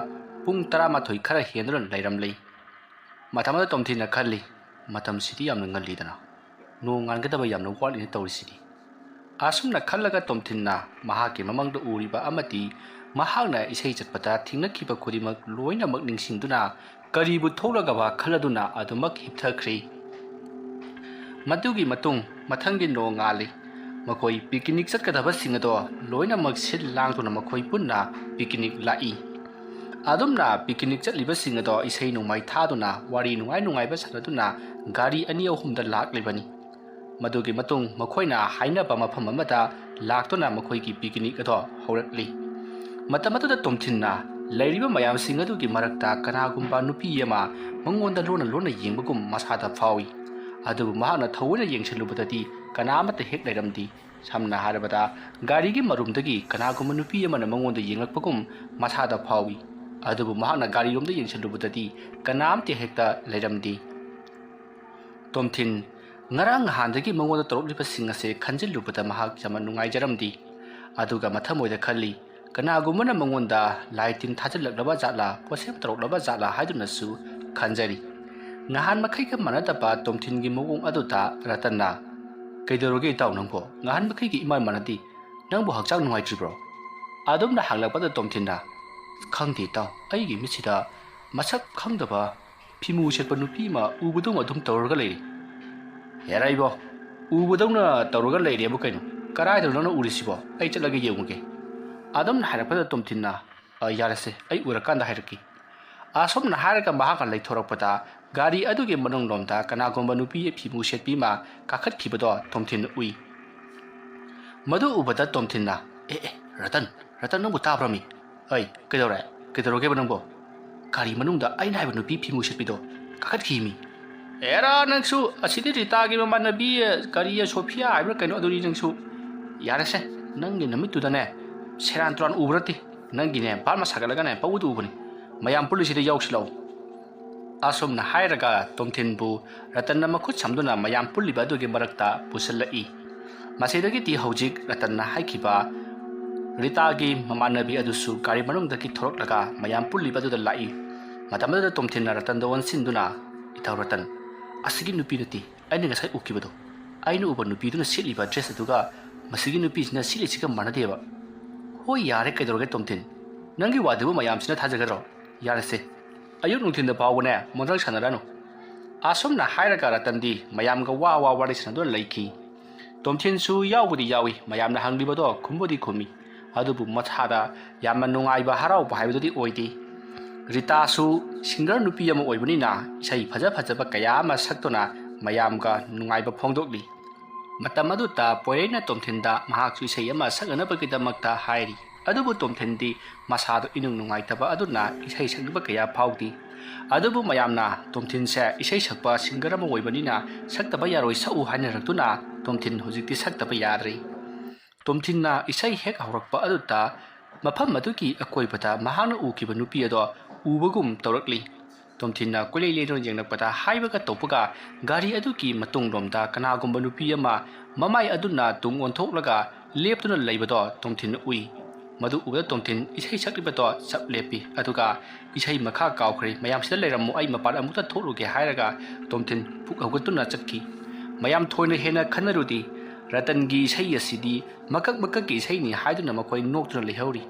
pung 12 khara henran lairamlei matamada Tomthin na khalli matam sidi yamna ngalidana no ngangadaba yamna wali tawrisidi asomna khallaga Tomthin na mahaki mamangda uriba amati mahakna isei chatpata thingnakiba khodimak loina mak ningsingduna karibu tholagaba khaladuna adumak hipthakri madugi matung mathangi no ngali makoi picnic chatkadaba singado loina mak sil langtuna makoi punna picnic lai adumna picnic chatliba singado isei nungmai thaduna wari nungai ba sanaduna gari ani ahumda laklibani madugi matung makoina hainaba mafam amada laktuna makoi ki picnic ado horatli matamatuda Tomthin na lairiba mayam singadugi marakta kanagumba nupi yama mangonda lona yengbagum masada fawi adu mahana thawina yengsilubadati kanamata hek lairamdi samna harabada gari gi marumdagi kanagumba nupi yama mangonda yenglakpagum masada fawi adu mahana gari yomda yengsilubadati kanamte hekta lairamdi Tomthin ngarang handagi mangonda toroklibas singase khanjilubada mahak jama nungai jaramdi aduga mathamoida khalli kanagumana mangonda laitin thajilaklaba jatla posem toroklaba jatla haiduna su khanjari ngahan makai ka manatapa tomthin gi mogong aduta Ratanna kaidoroge itaw nangbo ngahan makai gi iman manati nangbo hakchang nungai tribro adumna haglakpada tomthinna khangti taw ai gi misida masak khangdaba phimu setpa nupi ma ubudung adum tawrga leiri heraibo ubudungna tawrga leiri abu kaino karai dawna urisibo ai chalage yeunge adumna harakpada tomthinna yarase ai urakanda hairaki asomna haraka mahaka leithorakpada gari aduge manung lomda kanagomba nupi phimu setpi ma kakhat khibado tomthin ui madu ubada tomthinna ratan nangbu tabrami ai kedore banangbo gari manungda aina haiba nupi phimu setpido kakhat khimi era nangsu asidi rita gi manabi gari Sophia haiba kaino aduri nangsu yarase nangi namitudane serantron ubrati nangi ne palma sagalaga ne pawudu ubani mayam pulisida yausilau asomna hairaga tomthinbu Ratanna makhut samduna mayam pulliba adugi marakta pusallai masidagi ti hojik Ratanna haikhiba Rita gi mamanabi adusu gari manungdaki thoroklaga mayam pulliba aduda lai matamada tomthinna Ratanda wansinduna itaw Ratan asigi nupi nati aina ngasai ukibado aina uba nupi duna siliba dress aduga masigi nupi sina sili chika manadeba hoi yare kaidoroge tomthin nangi wadebu mayam sina thajagadro yarase ayuk nungthinda pawbane mondrang sanaranu asomna hairaga Ratandi mayamga wa wari sanadon laiki tomthinsu yaubudi yawi mayamna hanglibado khumbodi khumi adubu mathada yamna nungaiba harauba haibadodi oidi Rita su singer nupi ama oibunina isai phajaba kaya ama saktona mayamga nungaiba phongdokli matam aduta poena tomthinda mahaksu isai ama saganabagidamagta hairi adubu tomthindi masado inung nungaitaba aduna isai sakba kaya phawdi adubu mayamna tomthinse isai sakpa singer ama oibanina saktaba yaroi sau hainaraktuna tomthin hojikti saktaba yadri tomthinna isai hek haurakpa aduta mafam adugi akoibata mahana ukiba nupi ado ubagum tawrakli tomthinna koilei jengnakpata haibaga topaga gari adugi matunglomda kanagumba nupi ama mamai aduna tung onthoklaga leptuna leibado tomthin ui madu ubada tomthin isai saklibato saplepi aduga isai makha kawkhri mayam sida leiramu ai mapar amukta tholuge hairaga tomthin puk haugatuna chakki mayam thoina hena khanarudi Ratangi isai asidi makak ki isai ni haiduna makoi noktuna lehauri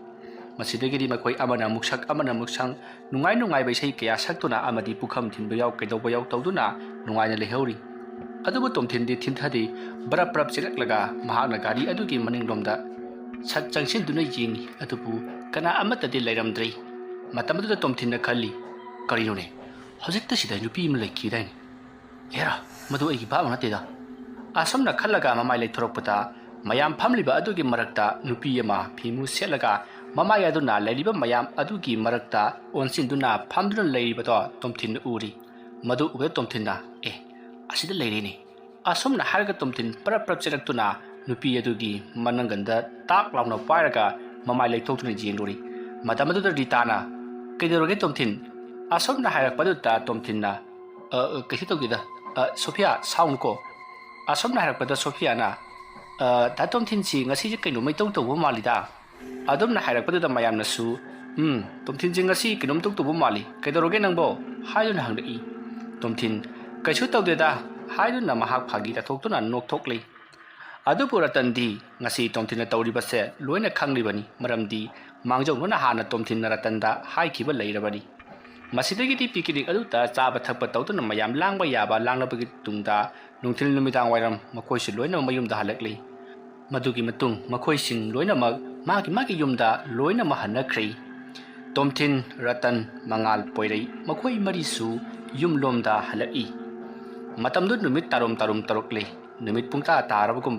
masidagiri makoi amana muksang nungai ba isai kaya saktuna amadi pukham thinba yaw kaidoba yaw tawduna nungai na lehauri adubu tomthindi thinthadi barap chilaklaga mahakna gari adugi maninglomda sak changsin duna yengi adubu kana amatadi leiramdrei matamadu tomthinna khalli karinone hojikta sida nupi im laikhidain era madu ai ba manateda asomna khallaga mamai leithorakpata mayam phamliba adugi marakta nupi ama phimu selaga mamai aduna leiriba mayam adugi marakta onsinduna phamduna leiribado tomthin uri madu ube tomthinna asida leirene asomna harga tomthin parap chilaktuna nupi adugi mananganda tak launa pairaga mamai leithoktuna jenglori matamadu Ritana kaidoroge tomthin asomna hairakpaduta tomthinna kaisi togida Sophia sound ko asomna hairakpada Sophia na ta tomthinsi ngasi kaino mai tawbo malida adumna hairakpaduda mayamna su tomthinsi ngasi kinom tawbo mali kaidoroge nangbo haiduna hangdai tomthin kaisu tawdeda haiduna mahak phagi ta thoktuna nokthokli adubu Ratandi ngasi tomthinna tawribase loina khanglibani maramdi mangjongna hana tomthinna Ratanda haikhiba leirabani masidagi ti pikinik aduta chaba thakpa tawtuna mayam langba yaba langlabagi tungda nungthil numidang wairam makoi si loina mayumda halakli madugi matung makoi sing loina magi yumda loina mahanakri tomthin Ratan mangal poirei makoi marisu yumlomda halai matamdu numit tarum tarokli numit pungta tarabagum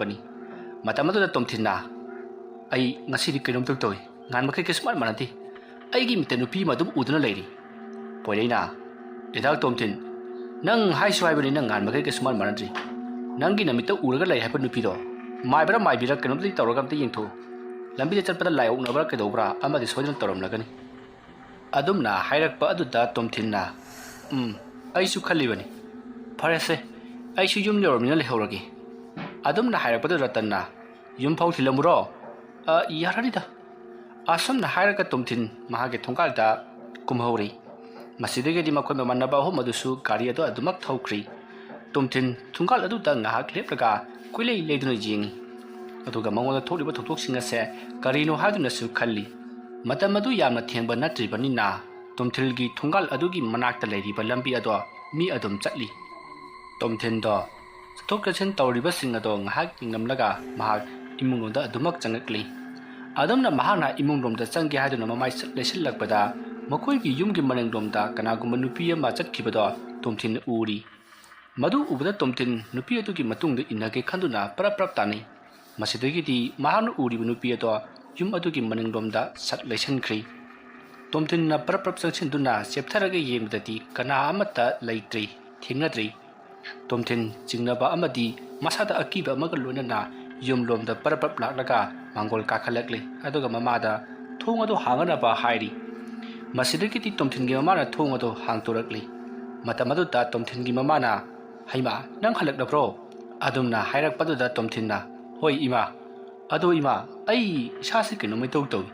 matamadu tomthinna ai ngasi kainom toy ngan makai kesmar manati aigi mitenupi madum uduna leiri poireina edal tomthin nang hai swai nang ngan makai kesmar manatri nangi namita uraga lai hapa nupi do mai bara mai bira kenom ti tawragam ti yengtho lambi chatpada lai ok nabra ke dobra amadi sojan torom lagani adumna hairakpa aduda tomthinna ai su khalibani farese ai su yum lormina lehoragi adumna hairakpada Ratanna yum phau thilamuro yaranida asomna hairaga tomthin mahage thongkalda kumhauri ꯃꯁꯤꯗꯒꯤꯗꯤ ꯃꯈꯣꯏ ꯃꯃꯥꯟꯅꯕ ꯑꯍꯨꯝ ꯑꯗꯨꯁꯨ ꯒꯥꯔꯤ ꯑꯗꯨ ꯑꯗꯨꯃꯛ ꯊꯧꯈ꯭ꯔꯤ꯫ ꯇꯣꯝꯊꯤꯟ ꯊꯣꯡꯒꯥꯜ ꯑꯗꯨꯗ ꯉꯥꯏꯍꯥꯛ ꯂꯦꯞꯂꯒ ꯀꯣꯏꯂꯩ ꯂꯩꯗꯨꯅ ꯌꯦꯡꯉꯤ, ꯑꯗꯨꯒ ꯃꯉꯣꯟꯗ ꯊꯣꯛꯂꯤꯕ ꯊꯧꯗꯣꯛꯁꯤꯡ ꯑꯁꯦ ꯀꯔꯤꯅꯣ ꯍꯥꯏꯗꯨꯅꯁꯨ ꯈꯜꯂꯤ꯫ ꯃꯇꯝ ꯑꯗꯨ ꯌꯥꯝꯅ ꯊꯦꯡꯕ ꯅꯠꯇ꯭ꯔꯤꯕꯅꯤꯅ ꯇꯣꯝꯊꯤꯜꯒꯤ ꯊꯣꯡꯒꯥꯜ ꯑꯗꯨꯒꯤ ꯃꯅꯥꯛꯇ ꯂꯩꯔꯤꯕ ꯂꯝꯕꯤ ꯑꯗꯣ ꯃꯤ ꯑꯗꯨꯝ ꯆꯠꯂꯤ꯫ ꯇꯣꯝꯊꯤꯟꯗꯣ ꯆꯠꯊꯣꯛ ꯆꯠꯁꯤꯟ ꯇꯧꯔꯤꯕꯁꯤꯡ ꯑꯗꯣ ꯉꯥꯏꯍꯥꯛ ꯌꯦꯡꯂꯝꯂꯒ ꯃꯍꯥꯛ ꯏꯃꯨꯡꯂꯣꯝꯗ ꯑꯗꯨꯃꯛ ꯆꯪꯂꯛꯂꯤ꯫ ꯑꯗꯨꯝꯅ ꯃꯍꯥꯛꯅ ꯏꯃꯨꯡꯂꯣꯝꯗ ꯆꯪꯒꯦ ꯍꯥꯏꯗꯨꯅ ꯃꯃꯥꯏ ꯂꯩꯁꯤꯜꯂꯛꯄꯗ ꯃꯈꯣꯏꯒꯤ ꯌꯨꯝꯒꯤ ꯃꯅꯤꯡꯂꯣꯝꯗ ꯀꯅꯥꯒꯨꯝꯕ ꯅꯨꯄꯤ ꯑꯃ ꯆꯠꯈꯤꯕꯗꯣ ꯇꯣꯝꯊꯤꯟ ꯎꯔꯤ꯫ ꯃꯗꯨ ꯎꯕꯗ ꯇꯣꯝꯊꯤꯟ ꯅꯨꯄꯤ ꯑꯗꯨꯒꯤ ꯃꯇꯨꯡꯗ ꯏꯟꯅꯒꯦ ꯈꯟꯗꯨꯅ ꯄꯔꯞ ꯇꯥꯅꯩ꯫ ꯃꯁꯤꯗꯒꯤꯗꯤ ꯃꯍꯥꯛꯅ ꯎꯔꯤꯕ ꯅꯨꯄꯤ ꯑꯗꯣ ꯌꯨꯝ ꯑꯗꯨꯒꯤ ꯃꯅꯤꯡꯂꯣꯝꯗ ꯁꯠ ꯂꯩꯁꯤꯟꯈ꯭ꯔꯤ꯫ ꯇꯣꯝꯊꯤꯟꯅ ꯄꯔꯞ ꯆꯪꯁꯤꯟꯗꯨꯅ ꯆꯦꯞꯊꯔꯒ ꯌꯦꯡꯕꯗꯗꯤ ꯀꯅꯥ ꯑꯃꯠꯇ ꯂꯩꯇ꯭ꯔꯤ, ꯊꯦꯡꯅꯗ꯭ꯔꯤ꯫ ꯇꯣꯝꯊꯤꯟ ꯆꯤꯡꯅꯕ ꯑꯃꯗꯤ ꯃꯁꯥꯗ ꯑꯀꯤꯕ ꯑꯃꯒ ꯂꯣꯏꯅꯅ ꯌꯨꯝꯂꯣꯝꯗ ꯄꯔꯞ ꯂꯥꯛꯂꯒ ꯃꯥꯡꯒꯣꯜ ꯀꯥꯈꯠꯂꯛꯂꯤ, ꯑꯗꯨꯒ ꯃꯃꯥꯗ ꯊꯣꯡ ꯑꯗꯨ ꯍꯥꯡꯅꯕ ꯍꯥꯏꯔꯤ꯫ ꯃꯁꯤꯗꯒꯤꯗꯤ ꯇꯣꯝꯊꯤꯟꯒꯤ ꯃꯃꯥꯅ ꯊꯣꯡ ꯑꯗꯨ ꯍꯥꯡꯇꯣꯔꯛꯂꯤ꯫ ꯃꯇꯝ ꯑꯗꯨꯗ ꯇꯣꯝꯊꯤꯟꯒꯤ ꯃꯃꯥꯅ, "ꯍꯩꯃꯥ, ꯅꯪ ꯍꯜꯂꯛꯂꯕ꯭ꯔꯣ?" ꯑꯗꯨꯝꯅ ꯍꯥꯏꯔꯛꯄꯗꯨꯗ ꯇꯣꯝꯊꯤꯟꯅ, "ꯍꯣꯏ ꯏꯃꯥ, ꯑꯗꯣ ꯏꯃꯥ, ꯑꯩ ꯏꯁꯥꯁꯦ ꯀꯩꯅꯣꯝꯃ ꯏꯇꯧ ꯇꯧꯏ꯫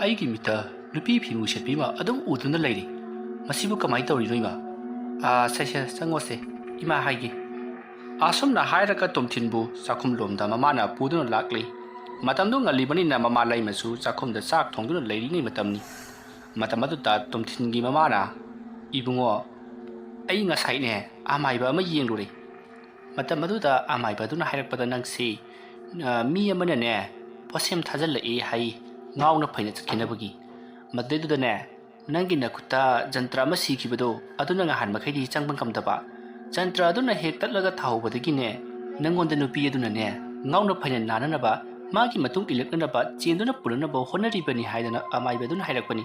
ꯑꯩꯒꯤ ꯃꯤꯠꯇ ꯅꯨꯄꯤ ꯐꯤꯃꯨ ꯁꯦꯠꯄꯤ ꯑꯃ ꯑꯗꯨꯝ ꯎꯗꯨꯅ ꯂꯩꯔꯤ꯫ ꯃꯁꯤꯕꯨ ꯀꯃꯥꯏꯅ ꯇꯧꯔꯤꯅꯣ ꯏꯃꯥ?" "ꯁꯦ ꯆꯪꯉꯣꯁꯦ, ꯏꯃꯥ ꯍꯥꯏꯒꯦ." ꯑꯁꯨꯝꯅ ꯍꯥꯏꯔꯒ ꯇꯣꯝꯊꯤꯟꯕꯨ ꯆꯥꯛꯈꯨꯝꯂꯣꯝꯗ ꯃꯃꯥꯅ ꯄꯨꯗꯨꯅ ꯂꯥꯛꯂꯤ꯫ ꯃꯇꯝꯗꯨ ꯉꯜꯂꯤꯕꯅꯤꯅ ꯃꯃꯥ ꯂꯩꯃꯁꯨ ꯆꯥꯛꯈꯨꯝꯗ ꯆꯥꯛ ꯊꯣꯡꯗꯨꯅ ꯂꯩꯔꯤꯉꯩ ꯃꯇꯝꯅꯤ꯫ ꯃꯇꯝ ꯑꯗꯨꯗ ꯇꯣꯝꯊꯤꯟꯒꯤ ꯃꯃꯥꯅ, "ꯏꯕꯨꯡꯉꯣ, ꯑꯩ ꯉꯁꯥꯏꯅꯦ ꯑꯃꯥꯏꯕ ꯑꯃ ꯌꯦꯡꯂꯨꯔꯦ." ꯃꯇꯝ ꯑꯗꯨꯗ ꯑꯃꯥꯏꯕ ꯑꯗꯨꯅ ꯍꯥꯏꯔꯛꯄꯗ, "ꯅꯪꯁꯤ ꯃꯤ ꯑꯃꯅꯅꯦ ꯄꯣꯠꯁꯦꯝ ꯊꯥꯖꯤꯜꯂꯛꯑꯦ ꯍꯥꯏ, ꯉꯥꯎꯅ ꯐꯩꯅ ꯆꯠꯈꯤꯅꯕꯒꯤ꯫ ꯃꯗꯩꯗꯨꯗꯅꯦ ꯅꯪꯒꯤ ꯅꯈꯨꯠꯇ ꯖꯟꯇ꯭ꯔ ꯑꯃ ꯁꯤꯈꯤꯕꯗꯣ ꯑꯗꯨꯅ ꯉꯍꯥꯟ ꯃꯈꯩꯗꯤ ꯆꯪꯕ ꯉꯝꯗꯕ, ꯖꯟꯇ꯭ꯔ ꯑꯗꯨꯅ ꯍꯦꯛ ꯇꯠꯂꯒ ꯊꯥꯍꯧꯕꯗꯒꯤꯅꯦ ꯅꯪꯉꯣꯟꯗ ꯅꯨꯄꯤ ꯑꯗꯨꯅꯅꯦ ꯉꯥꯎꯅ ꯐꯩꯅ ꯅꯥꯅꯅꯕ, ꯃꯥꯒꯤ ꯃꯇꯨꯡ ꯏꯜꯂꯛꯅꯅꯕ ꯆꯦꯟꯗꯨꯅ ꯄꯨꯅꯅꯕ ꯍꯣꯠꯅꯔꯤꯕꯅꯤ" ꯍꯥꯏꯗꯅ ꯑꯃꯥꯏꯕ ꯑꯗꯨꯅ ꯍꯥꯏꯔꯛꯄꯅꯤ꯫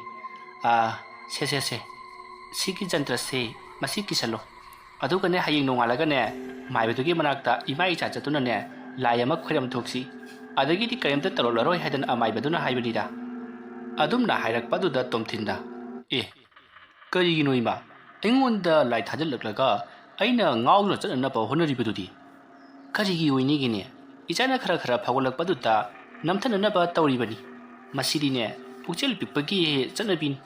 "ꯁꯦ ꯁꯤꯒꯤ ꯖꯟꯇ꯭ꯔꯁꯦ ꯃꯁꯤ ꯀꯤꯁꯜꯂꯣ, ꯑꯗꯨꯒꯅꯦ ꯍꯌꯦꯡ ꯅꯣꯡꯉꯥꯜꯂꯒꯅꯦ ꯃꯥꯏꯕꯗꯨꯒꯤ ꯃꯅꯥꯛꯇ ꯏꯃꯥ ꯏꯆꯥ ꯆꯠꯇꯨꯅꯅꯦ ꯂꯥꯏ ꯑꯃ ꯈꯣꯏꯔꯝ ꯊꯣꯛꯁꯤ, ꯑꯗꯒꯤꯗꯤ ꯀꯔꯤꯝꯇ ꯇꯧꯔꯛꯂꯔꯣꯏ" ꯍꯥꯏꯗꯅ ꯑꯃꯥꯏꯕꯗꯨꯅ ꯍꯥꯏꯕꯅꯤꯗ꯫ ꯑꯗꯨꯝꯅ ꯍꯥꯏꯔꯛꯄꯗꯨꯗ ꯇꯣꯝꯊꯤꯟꯅ, "ꯑꯦ, ꯀꯔꯤꯒꯤꯅꯣ ꯏꯃꯥ? ꯑꯩꯉꯣꯟꯗ ꯂꯥꯏ ꯊꯥꯖꯤꯜꯂꯛꯂꯒ ꯑꯩꯅ ꯉꯥꯎꯗꯨꯅ ꯆꯠꯅꯅꯕ ꯍꯣꯠꯅꯔꯤꯕꯗꯨꯗꯤ? ꯀꯔꯤꯒꯤ ꯑꯣꯏꯅꯤꯒꯦꯅꯦ? ꯏꯆꯥꯅ ꯈꯔ ꯐꯥꯎꯒꯠꯂꯛꯄꯗꯨꯗ ꯅꯝꯊꯅꯅꯕ ꯇꯧꯔꯤꯕꯅꯤ꯫ ꯃꯁꯤꯗꯤꯅꯦ ꯄꯨꯛꯆꯦꯜ ꯄꯤꯛꯄꯒꯤ ꯆꯠꯅꯕꯤꯅꯤ꯫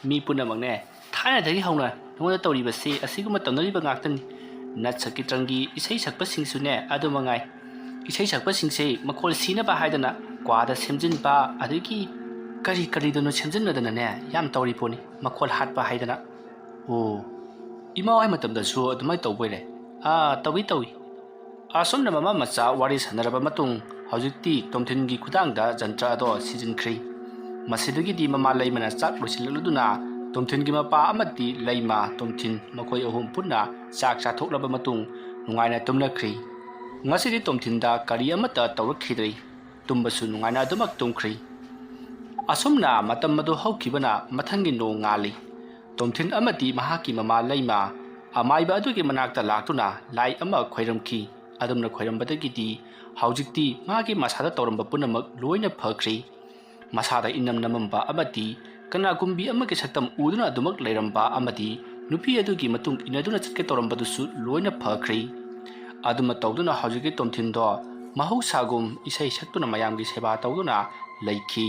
ꯃꯤ ꯄꯨꯝꯅꯃꯛꯅꯦ ꯊꯥꯏꯅꯗꯒꯤ ꯍꯧꯅ ꯅꯉꯣꯟꯗ ꯇꯧꯔꯤꯕꯁꯦ ꯑꯁꯤꯒꯨꯝꯕ ꯇꯧꯅꯔꯤꯕ ꯉꯥꯛꯇꯅꯤ꯫ ꯅꯠ ꯁꯪꯀꯤꯔꯇꯟꯒꯤ ꯏꯁꯩ ꯁꯛꯄꯁꯤꯡꯁꯨꯅꯦ ꯑꯗꯨ ꯃꯉꯥꯏ꯫ ꯏꯁꯩ ꯁꯛꯄꯁꯤꯡꯁꯦ ꯃꯈꯣꯜ ꯁꯤꯅꯕ ꯍꯥꯏꯗꯅ ꯀ꯭ꯋꯥꯗ ꯁꯦꯝꯖꯤꯟꯕ, ꯑꯗꯒꯤ ꯀꯔꯤꯗꯅꯣ ꯁꯦꯝꯖꯤꯟꯅꯗꯅꯅꯦ ꯌꯥꯝ ꯇꯧꯔꯤ ꯄꯣꯠꯅꯤ, ꯃꯈꯣꯜ ꯍꯥꯠꯄ ꯍꯥꯏꯗꯅ." "ꯑꯣ, ꯏꯃꯥ ꯍꯣꯏ ꯃꯇꯝꯗꯁꯨ ꯑꯗꯨꯃꯥꯏꯅ ꯇꯧꯕꯣꯏꯔꯦ?" "ꯇꯧꯏ." ꯑꯁꯨꯝꯅ ꯃꯃꯥ ꯃꯆꯥ ꯋꯥꯔꯤ ꯁꯥꯟꯅꯔꯕ ꯃꯇꯨꯡ ꯍꯧꯖꯤꯛꯇꯤ ꯇꯣꯝꯊꯤꯟꯒꯤ ꯈꯨꯠꯊꯥꯡꯗ ꯖꯟꯇ꯭ꯔ ꯑꯗꯣ ꯁꯤꯖꯤꯟꯈ꯭ꯔꯤ꯫ ꯃꯁꯤꯗꯒꯤꯗꯤ ꯃꯃꯥ ꯂꯩꯃꯅ ꯆꯥꯛ ꯂꯣꯏꯁꯤꯜꯂꯛꯂꯗꯨꯅ ꯇꯣꯝꯊꯤꯟꯒꯤ ꯃꯄꯥ ꯑꯃꯗꯤ ꯂꯩꯃ, ꯇꯣꯝꯊꯤꯟ ꯃꯈꯣꯏ ꯑꯍꯨꯝ ꯄꯨꯟꯅ ꯆꯥꯛ ꯆꯥꯊꯣꯛꯂꯕ ꯃꯇꯨꯡ ꯅꯨꯡꯉꯥꯏꯅ ꯇꯨꯝꯅꯈ꯭ꯔꯤ꯫ ꯉꯁꯤꯗꯤ ꯇꯣꯝꯊꯤꯟꯗ ꯀꯔꯤ ꯑꯃꯠꯇ ꯇꯧꯔꯛꯈꯤꯗ꯭ꯔꯤ, ꯇꯨꯝꯕꯁꯨ ꯅꯨꯡꯉꯥꯏꯅ ꯑꯗꯨꯃꯛ ꯇꯨꯝꯈ꯭ꯔꯤ꯫ ꯑꯁꯨꯝꯅ ꯃꯇꯝ ꯑꯗꯨ ꯍꯧꯈꯤꯕꯅ ꯃꯊꯪꯒꯤ ꯅꯣꯡ ꯉꯥꯜꯂꯤ꯫ ꯇꯣꯝꯊꯤꯟ ꯑꯃꯗꯤ ꯃꯍꯥꯛꯀꯤ ꯃꯃꯥ ꯂꯩꯃ ꯑꯃꯥꯏꯕ ꯑꯗꯨꯒꯤ ꯃꯅꯥꯛꯇ ꯂꯥꯛꯇꯨꯅ ꯂꯥꯏ ꯑꯃ ꯈꯣꯏꯔꯝꯈꯤ꯫ ꯑꯗꯨꯝꯅ ꯈꯣꯏꯔꯝꯕꯗꯒꯤꯗꯤ ꯍꯧꯖꯤꯛꯇꯤ ꯃꯥꯒꯤ ꯃꯁꯥꯗ ꯇꯧꯔꯝꯕ ꯄꯨꯝꯅꯃꯛ ꯂꯣꯏꯅ ꯐꯈ꯭ꯔꯤ꯫ ꯃꯁꯥꯗ ꯏꯅꯝ ꯅꯝꯃꯝꯕ ꯑꯃꯗꯤ ꯀꯅꯥꯒꯨꯝꯕꯤ ꯑꯃꯒꯤ ꯁꯛꯇꯝ ꯎꯗꯨꯅ ꯑꯗꯨꯃꯛ ꯂꯩꯔꯝꯕ ꯑꯃꯗꯤ ꯅꯨꯄꯤ ꯑꯗꯨꯒꯤ ꯃꯇꯨꯡ ꯏꯟꯅꯗꯨꯅ ꯆꯠꯀꯦ ꯇꯧꯔꯝꯕꯗꯨꯁꯨ ꯂꯣꯏꯅ ꯐꯈ꯭ꯔꯤ꯫ ꯑꯗꯨꯃ ꯇꯧꯗꯨꯅ ꯍꯧꯖꯤꯛꯀꯤ ꯇꯣꯝꯊꯤꯟꯗꯣ ꯃꯍꯧꯁꯥꯒꯨꯝ ꯏꯁꯩ ꯁꯛꯇꯨꯅ ꯃꯌꯥꯝꯒꯤ ꯁꯦꯕꯥ ꯇꯧꯗꯨꯅ ꯂꯩꯈꯤ꯫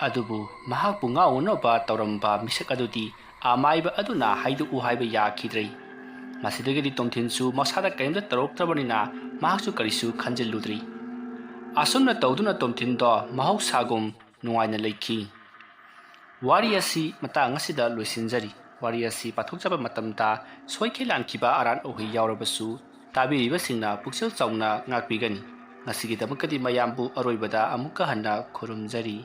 ꯑꯗꯨꯕꯨ ꯃꯍꯥꯛꯄꯨ ꯉꯥꯎꯅꯅꯕ ꯇꯧꯔꯝꯕ ꯃꯤꯁꯛ ꯑꯗꯨꯗꯤ ꯑꯃꯥꯏꯕ ꯑꯗꯨꯅ ꯍꯥꯏꯗꯣꯛꯎ ꯍꯥꯏꯕ ꯌꯥꯈꯤꯗ꯭ꯔꯦ꯫ ꯃꯁꯤꯗꯒꯤꯗꯤ ꯇꯣꯝꯊꯤꯟꯁꯨ ꯃꯁꯥꯗ ꯀꯔꯤꯝꯇ ꯇꯧꯔꯛꯇ꯭ꯔꯕꯅꯤꯅ ꯃꯍꯥꯛꯁꯨ ꯀꯔꯤꯁꯨ ꯈꯟꯖꯤꯜꯂꯨꯗ꯭ꯔꯤ꯫ ꯑꯁꯨꯝꯅ ꯇꯧꯗꯨꯅ ꯇꯣꯝꯊꯤꯟꯗꯣ ꯃꯍꯧꯁꯥꯒꯨꯝ ꯅꯨꯡꯉꯥꯏꯅ ꯂꯩꯈꯤ꯫ ꯋꯥꯔꯤ ꯑꯁꯤ ꯃꯇꯥꯡ ꯑꯁꯤꯗ ꯂꯣꯏꯁꯤꯟꯖꯔꯤ꯫ ꯋꯥꯔꯤ ꯑꯁꯤ ꯄꯥꯊꯣꯛꯆꯕ ꯃꯇꯝꯗ ꯁꯣꯏꯈꯤ ꯂꯥꯟꯈꯤꯕ ꯑꯔꯥꯟ ꯑꯍꯣꯏ ꯌꯥꯎꯔꯕꯁꯨ ꯇꯥꯕꯤꯔꯤꯕꯁꯤꯡꯅ ꯄꯨꯛꯆꯦꯜ ꯆꯥꯎꯅ ꯉꯥꯛꯄꯤꯒꯅꯤ꯫ ꯉꯁꯤꯒꯤꯗꯃꯛꯇꯗꯤ ꯃꯌꯥꯝꯕꯨ ꯑꯔꯣꯏꯕꯗ ꯑꯃꯨꯛꯀ ꯍꯟꯅ ꯈꯨꯔꯨꯝꯖꯔꯤ꯫